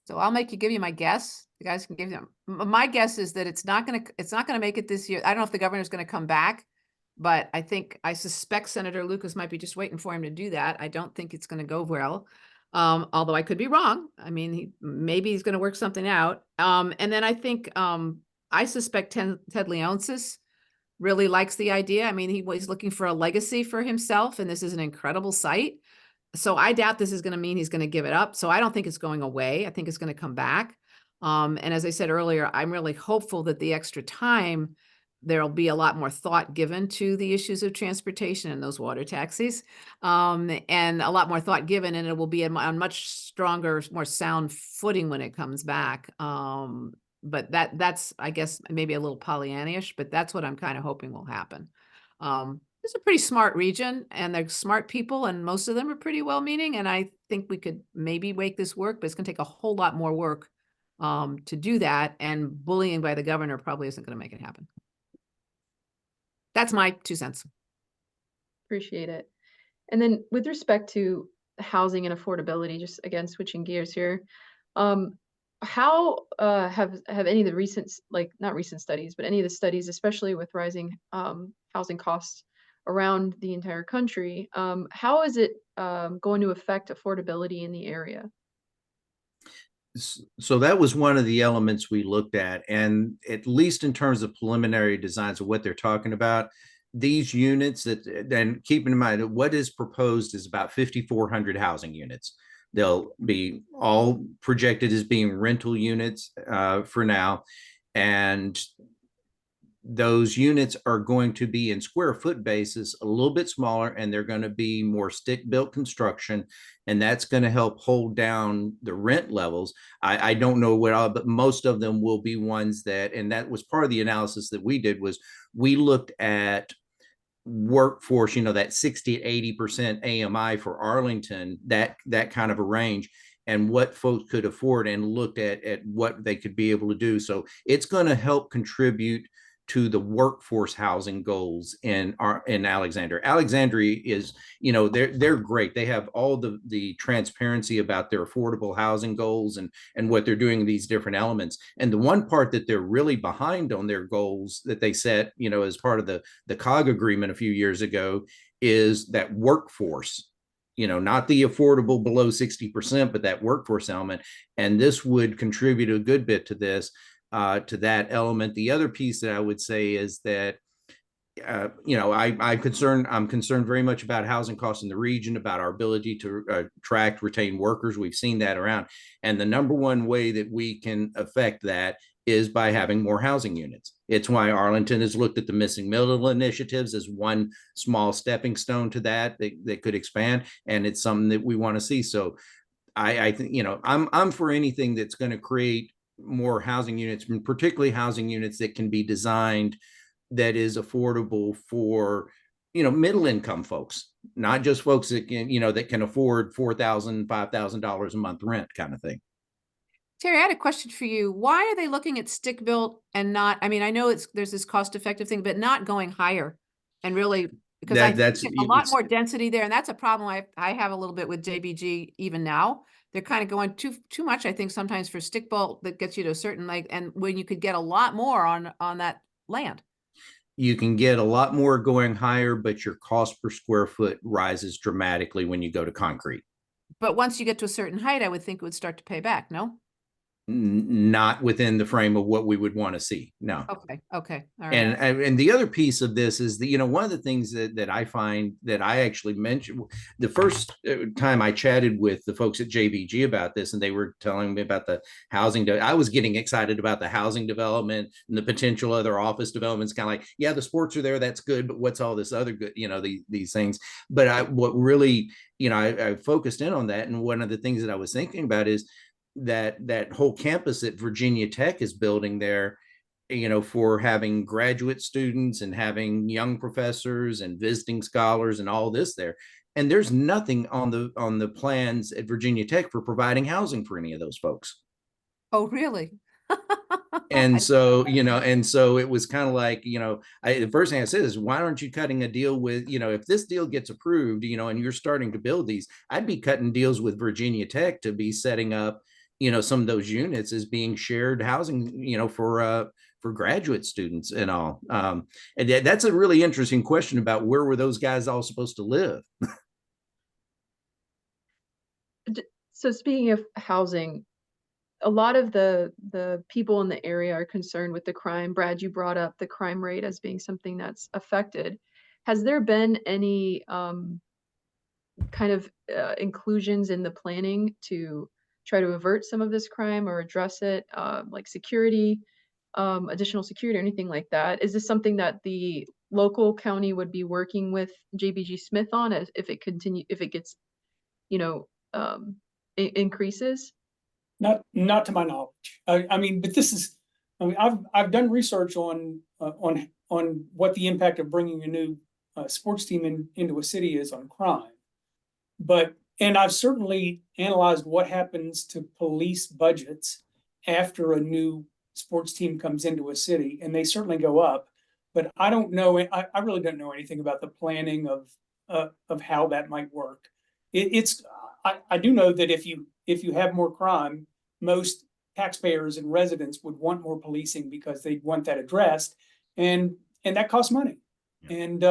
So I'll give you my guess. The guys can give you my guess is that it's not gonna make it this year. I don't know if the governor's gonna come back, but I suspect Senator Lucas might be just waiting for him to do that. I don't think it's gonna go well. Although I could be wrong. I mean, maybe he's gonna work something out. And then I think I suspect Ted Leonsis really likes the idea. I mean, he's looking for a legacy for himself, and this is an incredible site. So I doubt this is going to mean he's going to give it up. So I don't think it's going away. I think it's going to come back. And as I said earlier, I'm really hopeful that the extra time, there'll be a lot more thought given to the issues of transportation and those water taxis, and a lot more thought given, and it will be on much stronger, more sound footing when it comes back. But that's, I guess, maybe a little Pollyannish, but that's what I'm kind of hoping will happen. It's a pretty smart region, and they're smart people, and most of them are pretty well-meaning, and I think we could maybe make this work, but it's gonna take a whole lot more work to do that, and bullying by the governor probably isn't gonna make it happen. That's my 2 cents. Appreciate it. And then with respect to housing and affordability, just again switching gears here, how have any of the recent, like not recent studies, but any of the studies, especially with rising housing costs around the entire country, how is it going to affect affordability in the area? So that was one of the elements we looked at, and at least in terms of preliminary designs of what they're talking about, these units then keeping in mind that what is proposed is about 5,400 housing units. They'll be all projected as being rental units for now, and those units are going to be in square foot basis a little bit smaller, and they're going to be more stick built construction, and that's going to help hold down the rent levels. I don't know what all, but most of them will be ones that, and that was part of the analysis that we did, was we looked at workforce, that 60 to 80% AMI for Arlington, that kind of a range, and what folks could afford, and looked at what they could be able to do. So it's going to help contribute to the workforce housing goals in Alexandria. Alexandria is, they're great. They have all the transparency about their affordable housing goals and what they're doing, these different elements. And the one part that they're really behind on their goals that they set, as part of the COG agreement a few years ago, is that workforce. Not the affordable below 60%, but that workforce element. And this would contribute a good bit to this. To that element. The other piece that I would say is that, I'm concerned very much about housing costs in the region, about our ability to attract, retain workers. We've seen that around. And the number one way that we can affect that is by having more housing units. It's why Arlington has looked at the missing middle initiatives as one small stepping stone to that could expand. And it's something that we want to see. So I think, I'm for anything that's going to create more housing units, and particularly housing units that can be designed that is affordable for, middle income folks, not just folks that can, that can afford $4,000, $5,000 a month rent kind of thing. Terry, I had a question for you. Why are they looking at stick built and not, I mean, I know there's this cost effective thing, but not going higher, and really, because that's a lot more density there. And that's a problem I have a little bit with JBG even now. They're kind of going too much, I think, sometimes for stick built that gets you to a certain, and when you could get a lot more on that land. You can get a lot more going higher, but your cost per square foot rises dramatically when you go to concrete. But once you get to a certain height, I would think it would start to pay back, no? not within the frame of what we would want to see. No. Okay. Okay. All right. And the other piece of this is that, you know, one of the things that I find that I actually mentioned the first time I chatted with the folks at JBG about this, and they were telling me about the housing. I was getting excited about the housing development and the potential other office developments. Kind of like, yeah, the sports are there, that's good, but what's all this other good, you know, these things. But what really, you know, I focused in on that, and one of the things that I was thinking about is that whole campus that Virginia Tech is building there, you know, for having graduate students and having young professors and visiting scholars and all this there. And there's nothing on the plans at Virginia Tech for providing housing for any of those folks. Oh, really? And so, you know, and so it was kind of like, you know, the first thing I said is, why aren't you cutting a deal with, you know, if this deal gets approved, you know, and you're starting to build these, I'd be cutting deals with Virginia Tech to be setting up, you know, some of those units as being shared housing, you know, for graduate students and all. And that's a really interesting question about where were those guys all supposed to live? So speaking of housing, a lot of the people in the area are concerned with the crime. Brad, you brought up the crime rate as being something that's affected. Has there been any kind of inclusions in the planning to try to avert some of this crime or address it, like security, additional security, or anything like that? Is this something that the local county would be working with JBG Smith on if it gets, you know, increases? Not to my knowledge. I mean, but this is, I mean, I've done research on what the impact of bringing a new sports team into a city is on crime. And I've certainly analyzed what happens to police budgets after a new sports team comes into a city, and they certainly go up. But I don't know. I really don't know anything about the planning of how that might work. I do know that if you have more crime, most taxpayers and residents would want more policing because they want that addressed, and that costs money. Yeah. And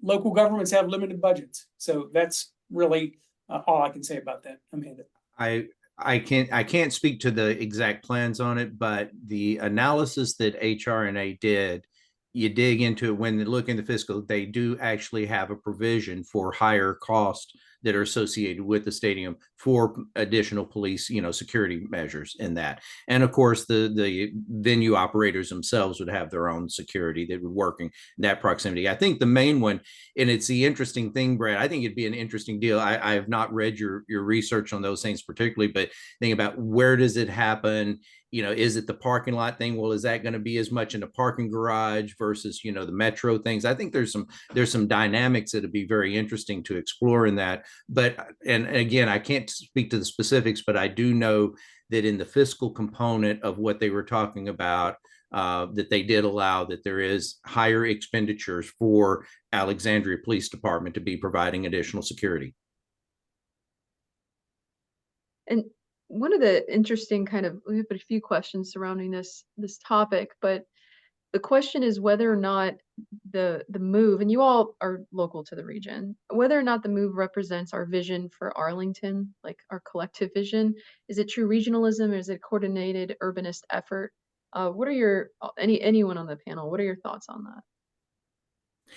local governments have limited budgets, so that's really all I can say about that, Amanda. I can't speak to the exact plans on it, but the analysis that HRNA did, you dig into it when they look in the fiscal, they do actually have a provision for higher costs that are associated with the stadium for additional police, you know, security measures in that. And of course, the venue operators themselves would have their own security that would work in that proximity. I think the main one, and it's the interesting thing, Brad, I think it'd be an interesting deal. I have not read your research on those things particularly, but think about where does it happen? You know, is it the parking lot thing? Well, is that going to be as much in the parking garage versus, you know, the metro things? I think there's some dynamics that would be very interesting to explore in that. But, and again, I can't speak to the specifics, but I do know that in the fiscal component of what they were talking about, that they did allow that there is higher expenditures for Alexandria Police Department to be providing additional security. And one of the interesting we have a few questions surrounding this topic, but the question is whether or not the move, and you all are local to the region, whether or not the move represents our vision for Arlington, like our collective vision. Is it true regionalism, or is it a coordinated urbanist effort? What are your anyone on the panel? What are your thoughts on that?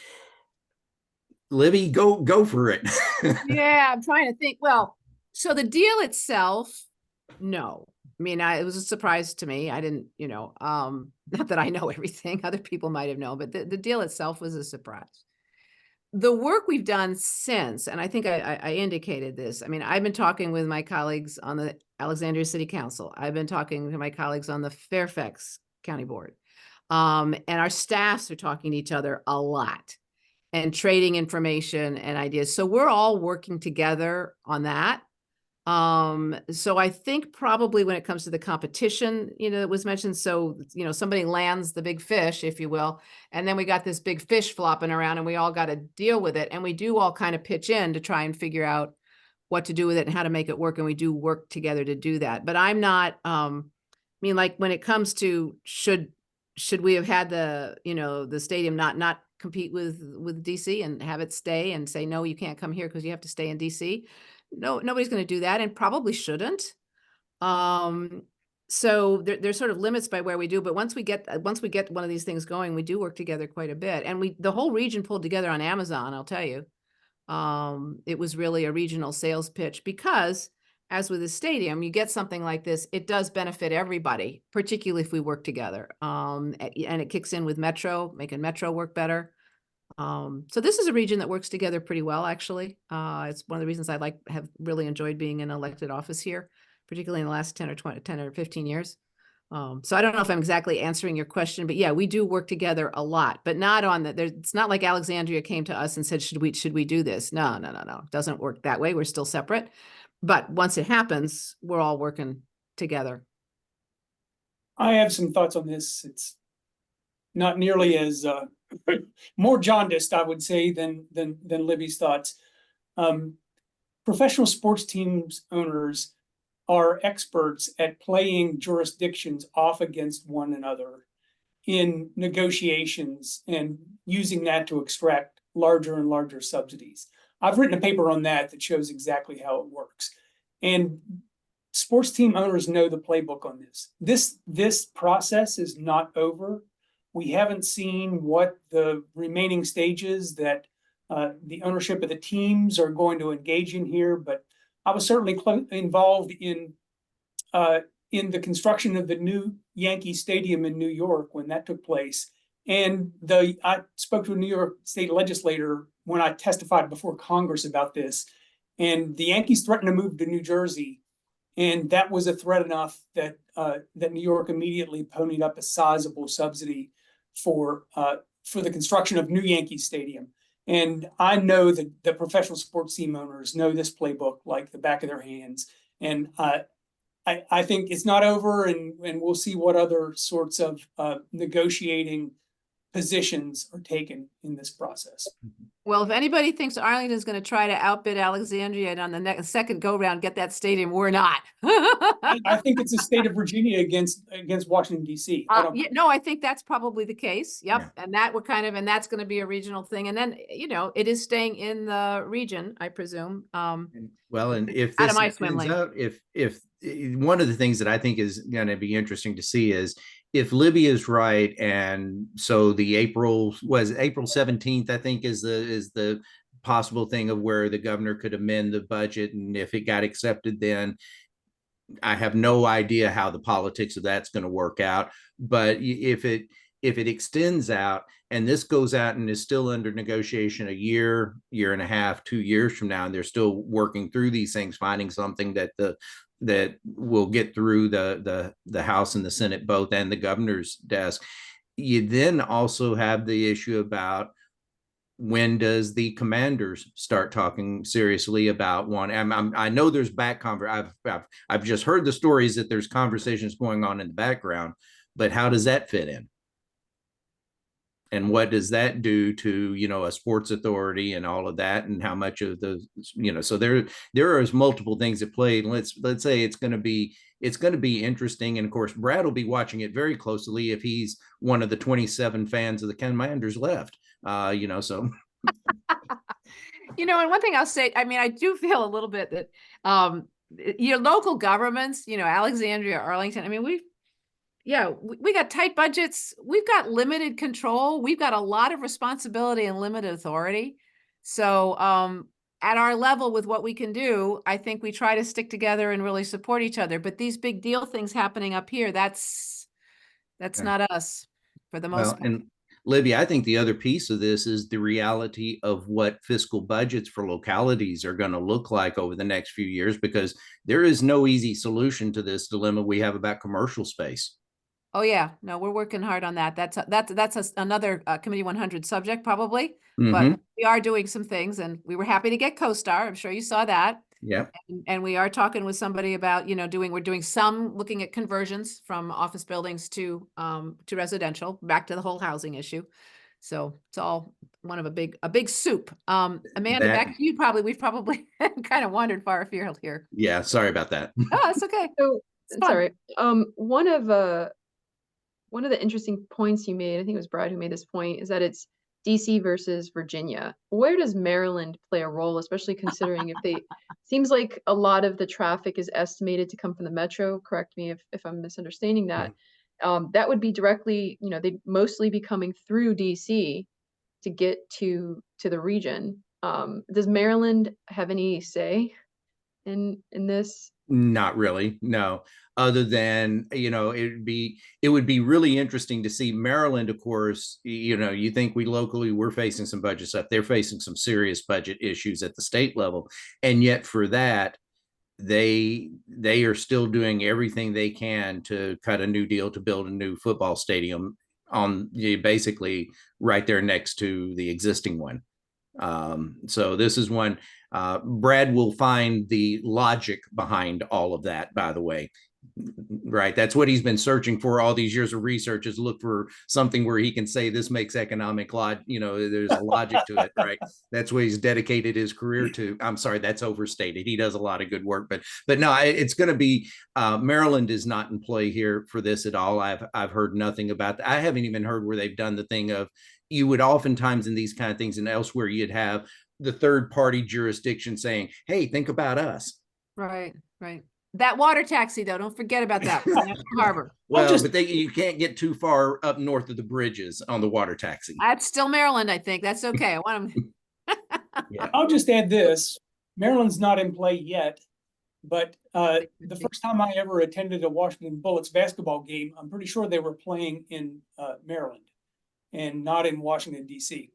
Libby, go for it. Yeah, I'm trying to think. Well, so the deal itself, no. I mean, it was a surprise to me. I didn't, you know, not that I know everything, other people might have known, but the deal itself was a surprise. The work we've done since, and I think I indicated this. I mean, I've been talking with my colleagues on the Alexandria City Council. I've been talking to my colleagues on the Fairfax County Board. And our staffs are talking to each other a lot and trading information and ideas. So we're all working together on that. So I think probably when it comes to the competition, you know, it was mentioned. So, you know, somebody lands the big fish, if you will, and then we got this big fish flopping around and we all got to deal with it. And we do all kind of pitch in to try and figure out what to do with it and how to make it work. And we do work together to do that. But I'm not, I mean, like when it comes to should we have had the stadium not compete with DC and have it stay and say, no, you can't come here because you have to stay in DC. No, nobody's going to do that and probably shouldn't. So there's sort of limits by where we do, but once we get one of these things going, we do work together quite a bit. And the whole region pulled together on Amazon, I'll tell you. It was really a regional sales pitch because, as with the stadium, you get something like this, it does benefit everybody, particularly if we work together. And it kicks in with Metro, making Metro work better. So this is a region that works together pretty well, actually. It's one of the reasons have really enjoyed being in elected office here, particularly in the last 10 or 15 years. So I don't know if I'm exactly answering your question, but yeah, we do work together a lot, but not on the, it's not like Alexandria came to us and said, should we do this? No. It doesn't work that way. We're still separate. But once it happens, we're all working together. I have some thoughts on this. It's not nearly as more jaundiced, I would say, than Libby's thoughts. Professional sports teams owners are experts at playing jurisdictions off against one another in negotiations and using that to extract larger and larger subsidies. I've written a paper on that shows exactly how it works. And sports team owners know the playbook on this. This process is not over. We haven't seen what the remaining stages that the ownership of the teams are going to engage in here, but I was certainly involved in the construction of the new Yankee Stadium in New York when that took place. And I spoke to a New York state legislator when I testified before Congress about this. And the Yankees threatened to move to New Jersey. And that was a threat enough that New York immediately ponied up a sizable subsidy for the construction of new Yankee Stadium. And I know that the professional sports team owners know this playbook like the back of their hands. And I think it's not over, and we'll see what other sorts of negotiating positions are taken in this process. Well, if anybody thinks Arlington is going to try to outbid Alexandria and on the second go round get that stadium, we're not. I think it's the state of Virginia against Washington D.C. No, I think that's probably the case. Yep, Yeah. and that's going to be a regional thing, and then it is staying in the region, I presume. Well, and if out this of my swim turns lane. out, if one of the things that I think is going to be interesting to see is if Libby is right, and so the April 17th, I think is the possible thing of where the governor could amend the budget, and if it got accepted, then I have no idea how the politics of that's going to work out. But if it extends out and this goes out and is still under negotiation a year and a half, 2 years from now, and they're still working through these things, finding something that will get through the House and the Senate both and the governor's desk, you then also have the issue about when does the commanders start talking seriously about one? I know there's I've just heard the stories that there's conversations going on in the background, but how does that fit in? And what does that do to, a sports authority and all of that, and how much of the, so there is multiple things at play. And let's say it's going to be interesting. And of course, Brad will be watching it very closely if he's one of the 27 fans of the Commanders left, so. And one thing I'll say, I do feel a little bit that, local governments, Alexandria, Arlington, we got tight budgets. We've got limited control. We've got a lot of responsibility and limited authority. So at our level with what we can do, I think we try to stick together and really support each other. But these big deal things happening up here, that's not us for the most part. And Libby, I think the other piece of this is the reality of what fiscal budgets for localities are going to look like over the next few years, because there is no easy solution to this dilemma we have about commercial space. Oh yeah, no, we're working hard on that. That's another Committee 100 subject probably, but we are doing some things, and we were happy to get CoStar. I'm sure you saw that. Yeah. And we are talking with somebody about, we're doing some looking at conversions from office buildings to residential, back to the whole housing issue. So it's all one of a big soup. Amanda, back to you. We've probably kind of wandered far afield here. Yeah, sorry about that. Oh, that's okay. So sorry. One of the interesting points you made, I think it was Brad who made this point, is that it's DC versus Virginia. Where does Maryland play a role, especially considering if they seems like a lot of the traffic is estimated to come from the metro. Correct me if I'm misunderstanding that. That would be directly, they'd mostly be coming through DC to get to the region. Does Maryland have any say in this? Not really, no. Other than, it would be really interesting to see Maryland, of course, you think we're facing some budget stuff. They're facing some serious budget issues at the state level. And yet for that, they are still doing everything they can to cut a new deal to build a new football stadium on basically right there next to the existing one. So this is one, Brad will find the logic behind all of that, by the way. Right. That's what he's been searching for all these years of research, is look for something where he can say this makes economic logic. There's a logic to it. Right. That's what he's dedicated his career to. I'm sorry, that's overstated. He does a lot of good work, but no, it's going to be, Maryland is not in play here for this at all. I've heard nothing about that. I haven't even heard where they've done the thing of, you would oftentimes in these kind of things and elsewhere, you'd have the third party jurisdiction saying, hey, think about us. Right. That water taxi, though, don't forget about that. Harbor. Well, but you can't get too far up north of the bridges on the water taxi. That's still Maryland, I think. That's okay. I want them. Yeah. I'll just add this. Maryland's not in play yet, but the first time I ever attended a Washington Bullets basketball game, I'm pretty sure they were playing in Maryland and not in Washington, D.C.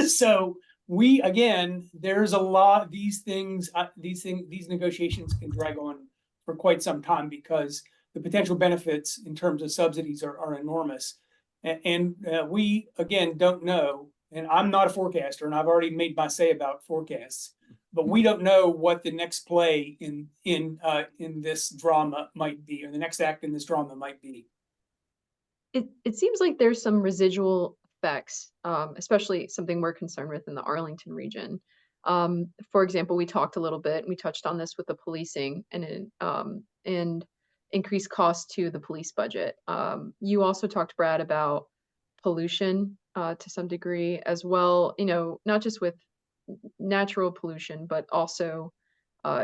So there's a lot, these negotiations can drag on for quite some time because the potential benefits in terms of subsidies are enormous. And we, again, don't know, and I'm not a forecaster, and I've already made my say about forecasts, but we don't know what the next play in this drama might be, or the next act in this drama might be. It seems like there's some residual effects, especially something we're concerned with in the Arlington region. For example, we talked a little bit, we touched on this with the policing and increased costs to the police budget. You also talked, Brad, about pollution to some degree as well, not just with natural pollution, but also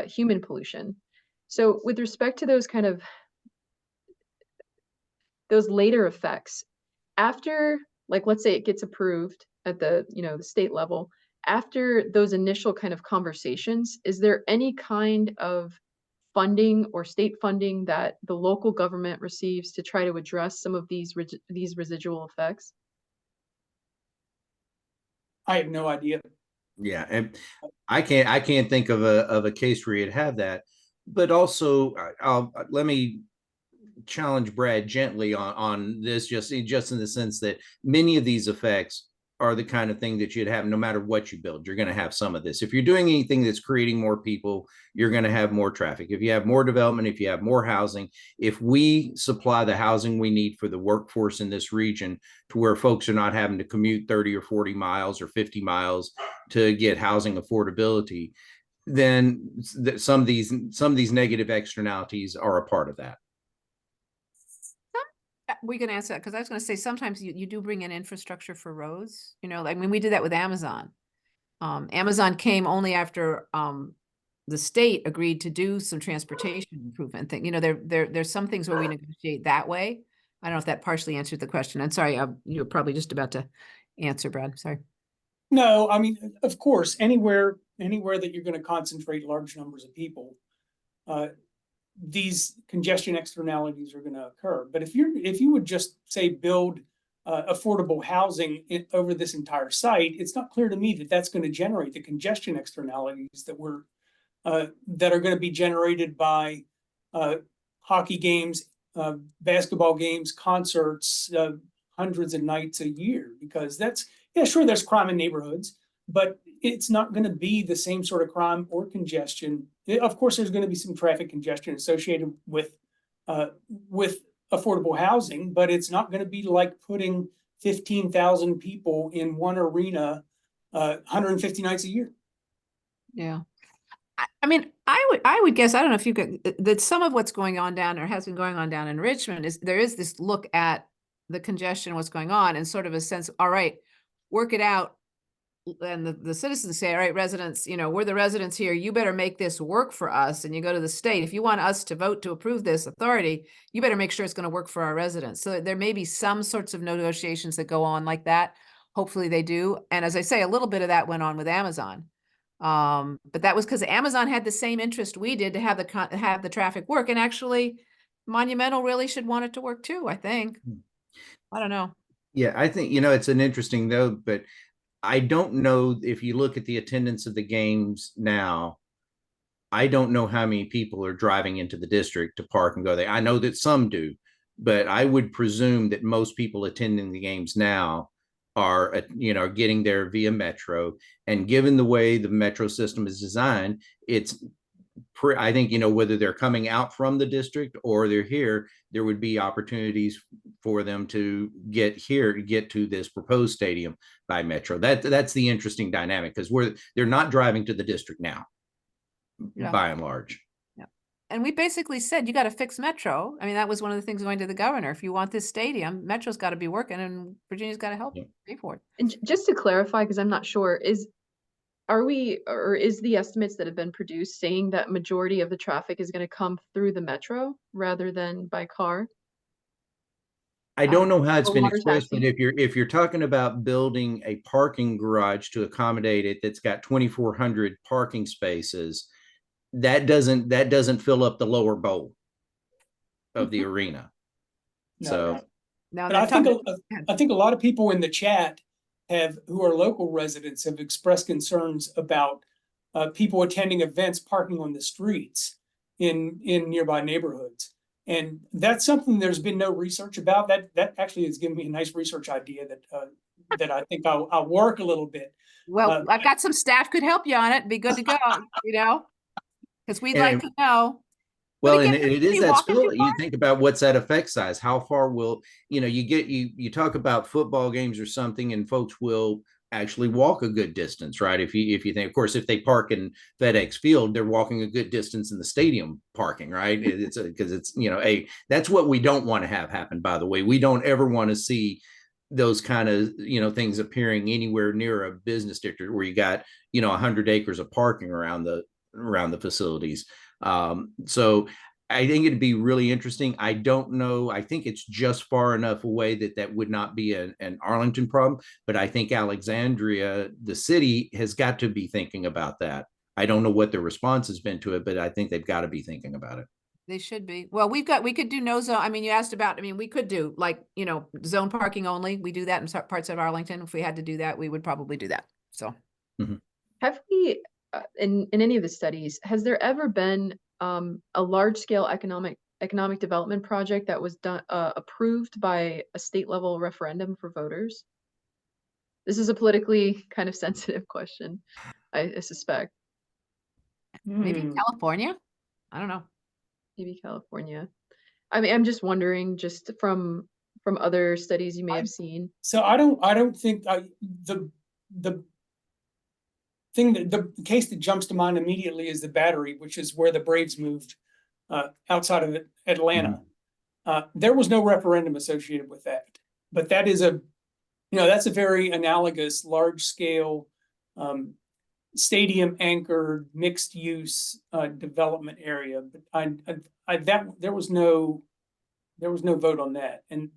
human pollution. So with respect to those those later effects, after, like, let's say it gets approved at the the state level, after those initial kind of conversations, is there any kind of funding or state funding that the local government receives to try to address some of these residual effects? I have no idea. Yeah, and I can't think of a case where you'd have that. But also, let me challenge Brad gently on this, just in the sense that many of these effects are the kind of thing that you'd have no matter what you build. You're going to have some of this. If you're doing anything that's creating more people, you're going to have more traffic. If you have more development, if you have more housing, if we supply the housing we need for the workforce in this region to where folks are not having to commute 30 or 40 miles or 50 miles to get housing affordability, then some of these negative externalities are a part of that. We can answer that because I was going to say sometimes you do bring in infrastructure for roads. We did that with Amazon. Amazon came only after the state agreed to do some transportation improvement thing. There's some things where we negotiate that way. I don't know if that partially answered the question. I'm sorry, you're probably just about to answer, Brad. Sorry. No, I mean, of course, anywhere that you're going to concentrate large numbers of people, these congestion externalities are going to occur. But if you would just say build affordable housing over this entire site, it's not clear to me that that's going to generate the congestion externalities that are going to be generated by hockey games, basketball games, concerts, hundreds of nights a year. Because sure, there's crime in neighborhoods, but it's not going to be the same sort of crime or congestion. Of course, there's going to be some traffic congestion associated with affordable housing, but it's not going to be like putting 15,000 people in one arena 150 nights a year. Yeah. I would guess, I don't know if you could, that some of what's going on down or has been going on down in Richmond there is this look at the congestion, what's going on, and sort of a sense, all right, work it out. And the citizens say, all right, residents, you know, we're the residents here. You better make this work for us. And you go to the state. If you want us to vote to approve this authority, you better make sure it's going to work for our residents. So there may be some sorts of negotiations that go on like that. Hopefully they do. And as I say, a little bit of that went on with Amazon. But that was because Amazon had the same interest we did to have the traffic work. And actually, Monumental really should want it to work too, I think. I don't know. Yeah, I think, you know, it's an interesting note, but I don't know if you look at the attendance of the games now, I don't know how many people are driving into the district to park and go there. I know that some do, but I would presume that most people attending the games now are, you know, getting there via Metro. And given the way the Metro system is designed, it's I think, you know, whether they're coming out from the district or they're here, there would be opportunities for them to get here, get to this proposed stadium by Metro. That's the interesting dynamic, because they're not driving to the district now, by and large. Yeah. And we basically said, you got to fix Metro. I mean, that was one of the things going to the governor. If you want this stadium, Metro's got to be working and Virginia's got to help pay for it. And just to clarify, because I'm not sure, is the estimates that have been produced saying that majority of the traffic is going to come through the Metro rather than by car? I don't know how it's been expressed, taxi. but if you're talking about building a parking garage to accommodate it that's got 2,400 parking spaces, that doesn't fill up the lower bowl of the arena. No, So now but I think a lot of people in the chat who are local residents have expressed concerns about people attending events parking on the streets in nearby neighborhoods. And that's something there's been no research about. That actually has given me a nice research idea that I think I'll work a little bit. Well, I've got some staff could help you on it. Be good to go, you know, because we'd like to know. Well, and it is that spill. You think about what's that effect size? How far will, you know, you talk about football games or something, and folks will actually walk a good distance, right? If you think, of course, if they park in FedEx Field, they're walking a good distance in the stadium parking, right? It's because it's, you know, that's what we don't want to have happen. By the way, we don't ever want to see those kind of, you know, things appearing anywhere near a business district where you got, you know, 100 acres of parking around the facilities. So I think it'd be really interesting. I don't know. I think it's just far enough away that would not be an Arlington problem, but I think Alexandria, the city, has got to be thinking about that. I don't know what the response has been to it, but I think they've got to be thinking about it. They should be. Well, we could do no zone. I mean, you asked about, I mean, we could do like, you know, zone parking only. We do that in parts of Arlington. If we had to do that, we would probably do that. So have we, in any of the studies, has there ever been a large-scale economic development project that was done approved by a state-level referendum for voters? This is a politically kind of sensitive question, I suspect. Maybe California? I don't know. Maybe California. I mean, I'm just wondering, just from other studies you may have seen. So I don't think the case that jumps to mind immediately is the Battery, which is where the Braves moved outside of Atlanta. There was no referendum associated with that, but that is that's a very analogous large scale stadium anchored mixed use development area. But there was no vote on that, and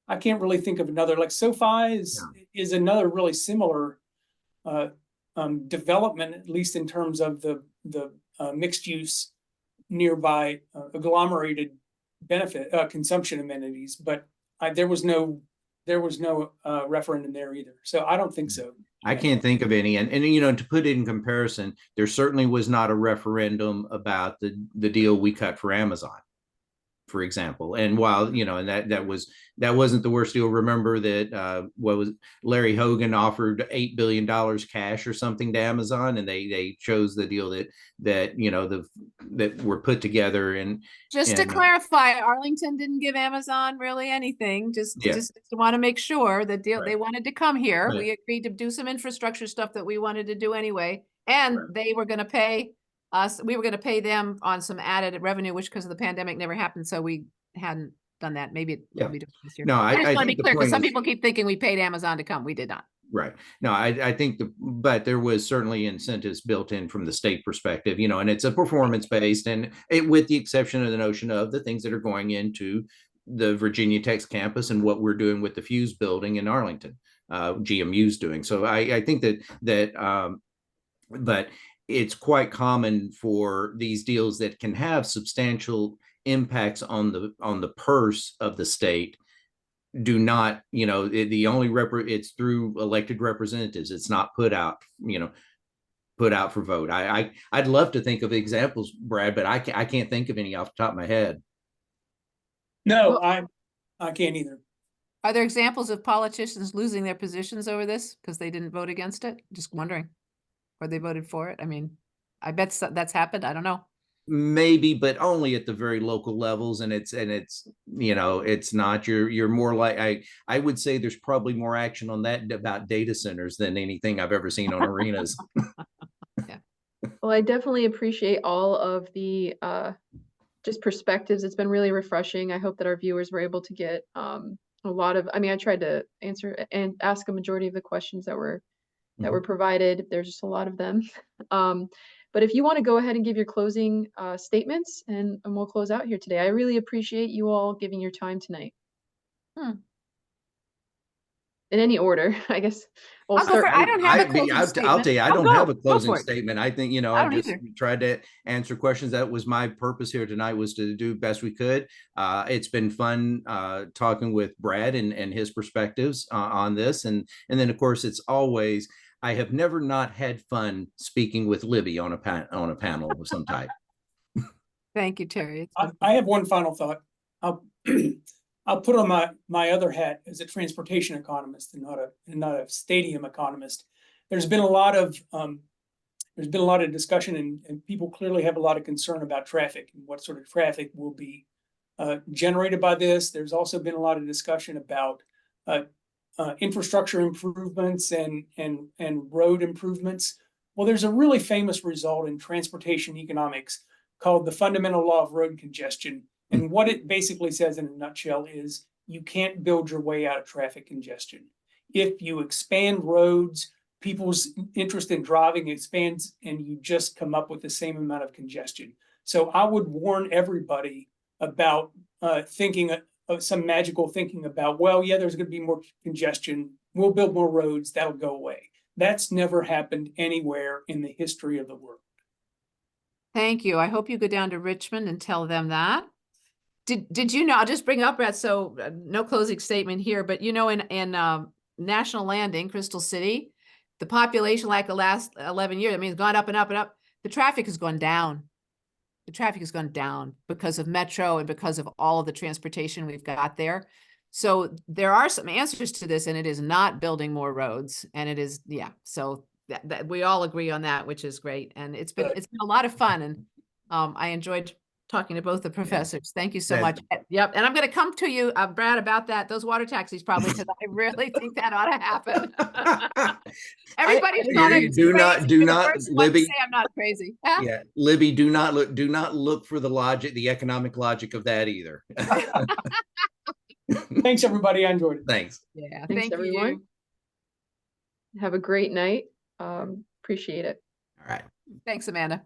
I can't really think of another. Like SoFi is another really similar development, at least in terms of the mixed use nearby agglomerated benefit consumption amenities, but there was no referendum there either. So I don't think so. I can't think of any. And you know, to put it in comparison, there certainly was not a referendum about the deal we cut for Amazon, for example. And while, you know, and that wasn't the worst deal. Remember that what was Larry Hogan offered $8 billion cash or something to Amazon, and they chose the deal that you know that were put together. And just to clarify, Arlington didn't give Amazon really anything. Just want to make sure the deal they wanted to come here. We agreed to do some infrastructure stuff that we wanted to do anyway, and they were going to pay us. We were going to pay them on some added revenue, which because of the pandemic never happened. So we hadn't done that. Maybe it will be different this year. No, I just want to think be clear because some people keep thinking we paid Amazon to come. We did not. Right. No, I think but there was certainly incentives built in from the state perspective, and it's a performance based, and with the exception of the notion of the things that are going into the Virginia Tech's campus and what we're doing with the Fuse building in Arlington, GMU's doing. So I think but it's quite common for these deals that can have substantial impacts on the purse of the state do not, the only it's through elected representatives. It's not put out for vote. I'd love to think of examples, Brad, but I can't think of any off the top of my head. No, I can't either. Are there examples of politicians losing their positions over this because they didn't vote against it? Just wondering, or they voted for it. I mean, I bet that's happened. I don't know. Maybe, but only at the very local levels, and it's it's not, you're more like, I would say there's probably more action on that about data centers than anything I've ever seen on arenas. Yeah. Well, I definitely appreciate all of the just perspectives. It's been really refreshing. I hope that our viewers were able to get a lot of, I tried to answer and ask a majority of the questions that were provided. There's just a lot of them. But if you want to go ahead and give your closing statements, and we'll close out here today. I really appreciate you all giving your time tonight. In any order, I guess. We'll I'll go for it. I don't have a closing statement. I'll tell you, I don't have a closing statement. I think, I I don't just either. tried to answer questions. That was my purpose here tonight, was to do best we could. It's been fun talking with Brad and his perspectives on this. And then, of course, it's always, I have never not had fun speaking with Libby on a panel of some type. Thank you, Terry. I have one final thought. I'll put on my other hat as a transportation economist and not a stadium economist. There's been a lot of discussion, and people clearly have a lot of concern about traffic and what sort of traffic will be generated by this. There's also been a lot of discussion about infrastructure improvements and road improvements. Well, there's a really famous result in transportation economics called the fundamental law of road congestion. And what it basically says in a nutshell is you can't build your way out of traffic congestion. If you expand roads, people's interest in driving expands, and you just come up with the same amount of congestion. So I would warn everybody about thinking some magical thinking about, well, yeah, there's going to be more congestion. We'll build more roads. That'll go away. That's never happened anywhere in the history of the world. Thank you. I hope you go down to Richmond and tell them that. Did you know, I'll just bring up, Brad, so no closing statement here, but in National Landing, Crystal City, the population, like the last 11 years, it's gone up and up and up. The traffic has gone down. The traffic has gone down because of Metro and because of all of the transportation we've got there. So there are some answers to this, and it is not building more roads. And it is, so that we all agree on that, which is great. And it's been a lot of fun. And I enjoyed talking to both the professors. Thank you so much. Yep. And I'm going to come to you, Brad, about those water taxis, probably, because I really think that ought to happen. Everybody's do not, Libby. Say I'm not crazy. Huh? Yeah, Libby, do not look for the economic logic of that either. Thanks, everybody. I enjoyed it. Thanks. Yeah. Thanks, everyone. Have a great night. Appreciate it. All right. Thanks, Amanda.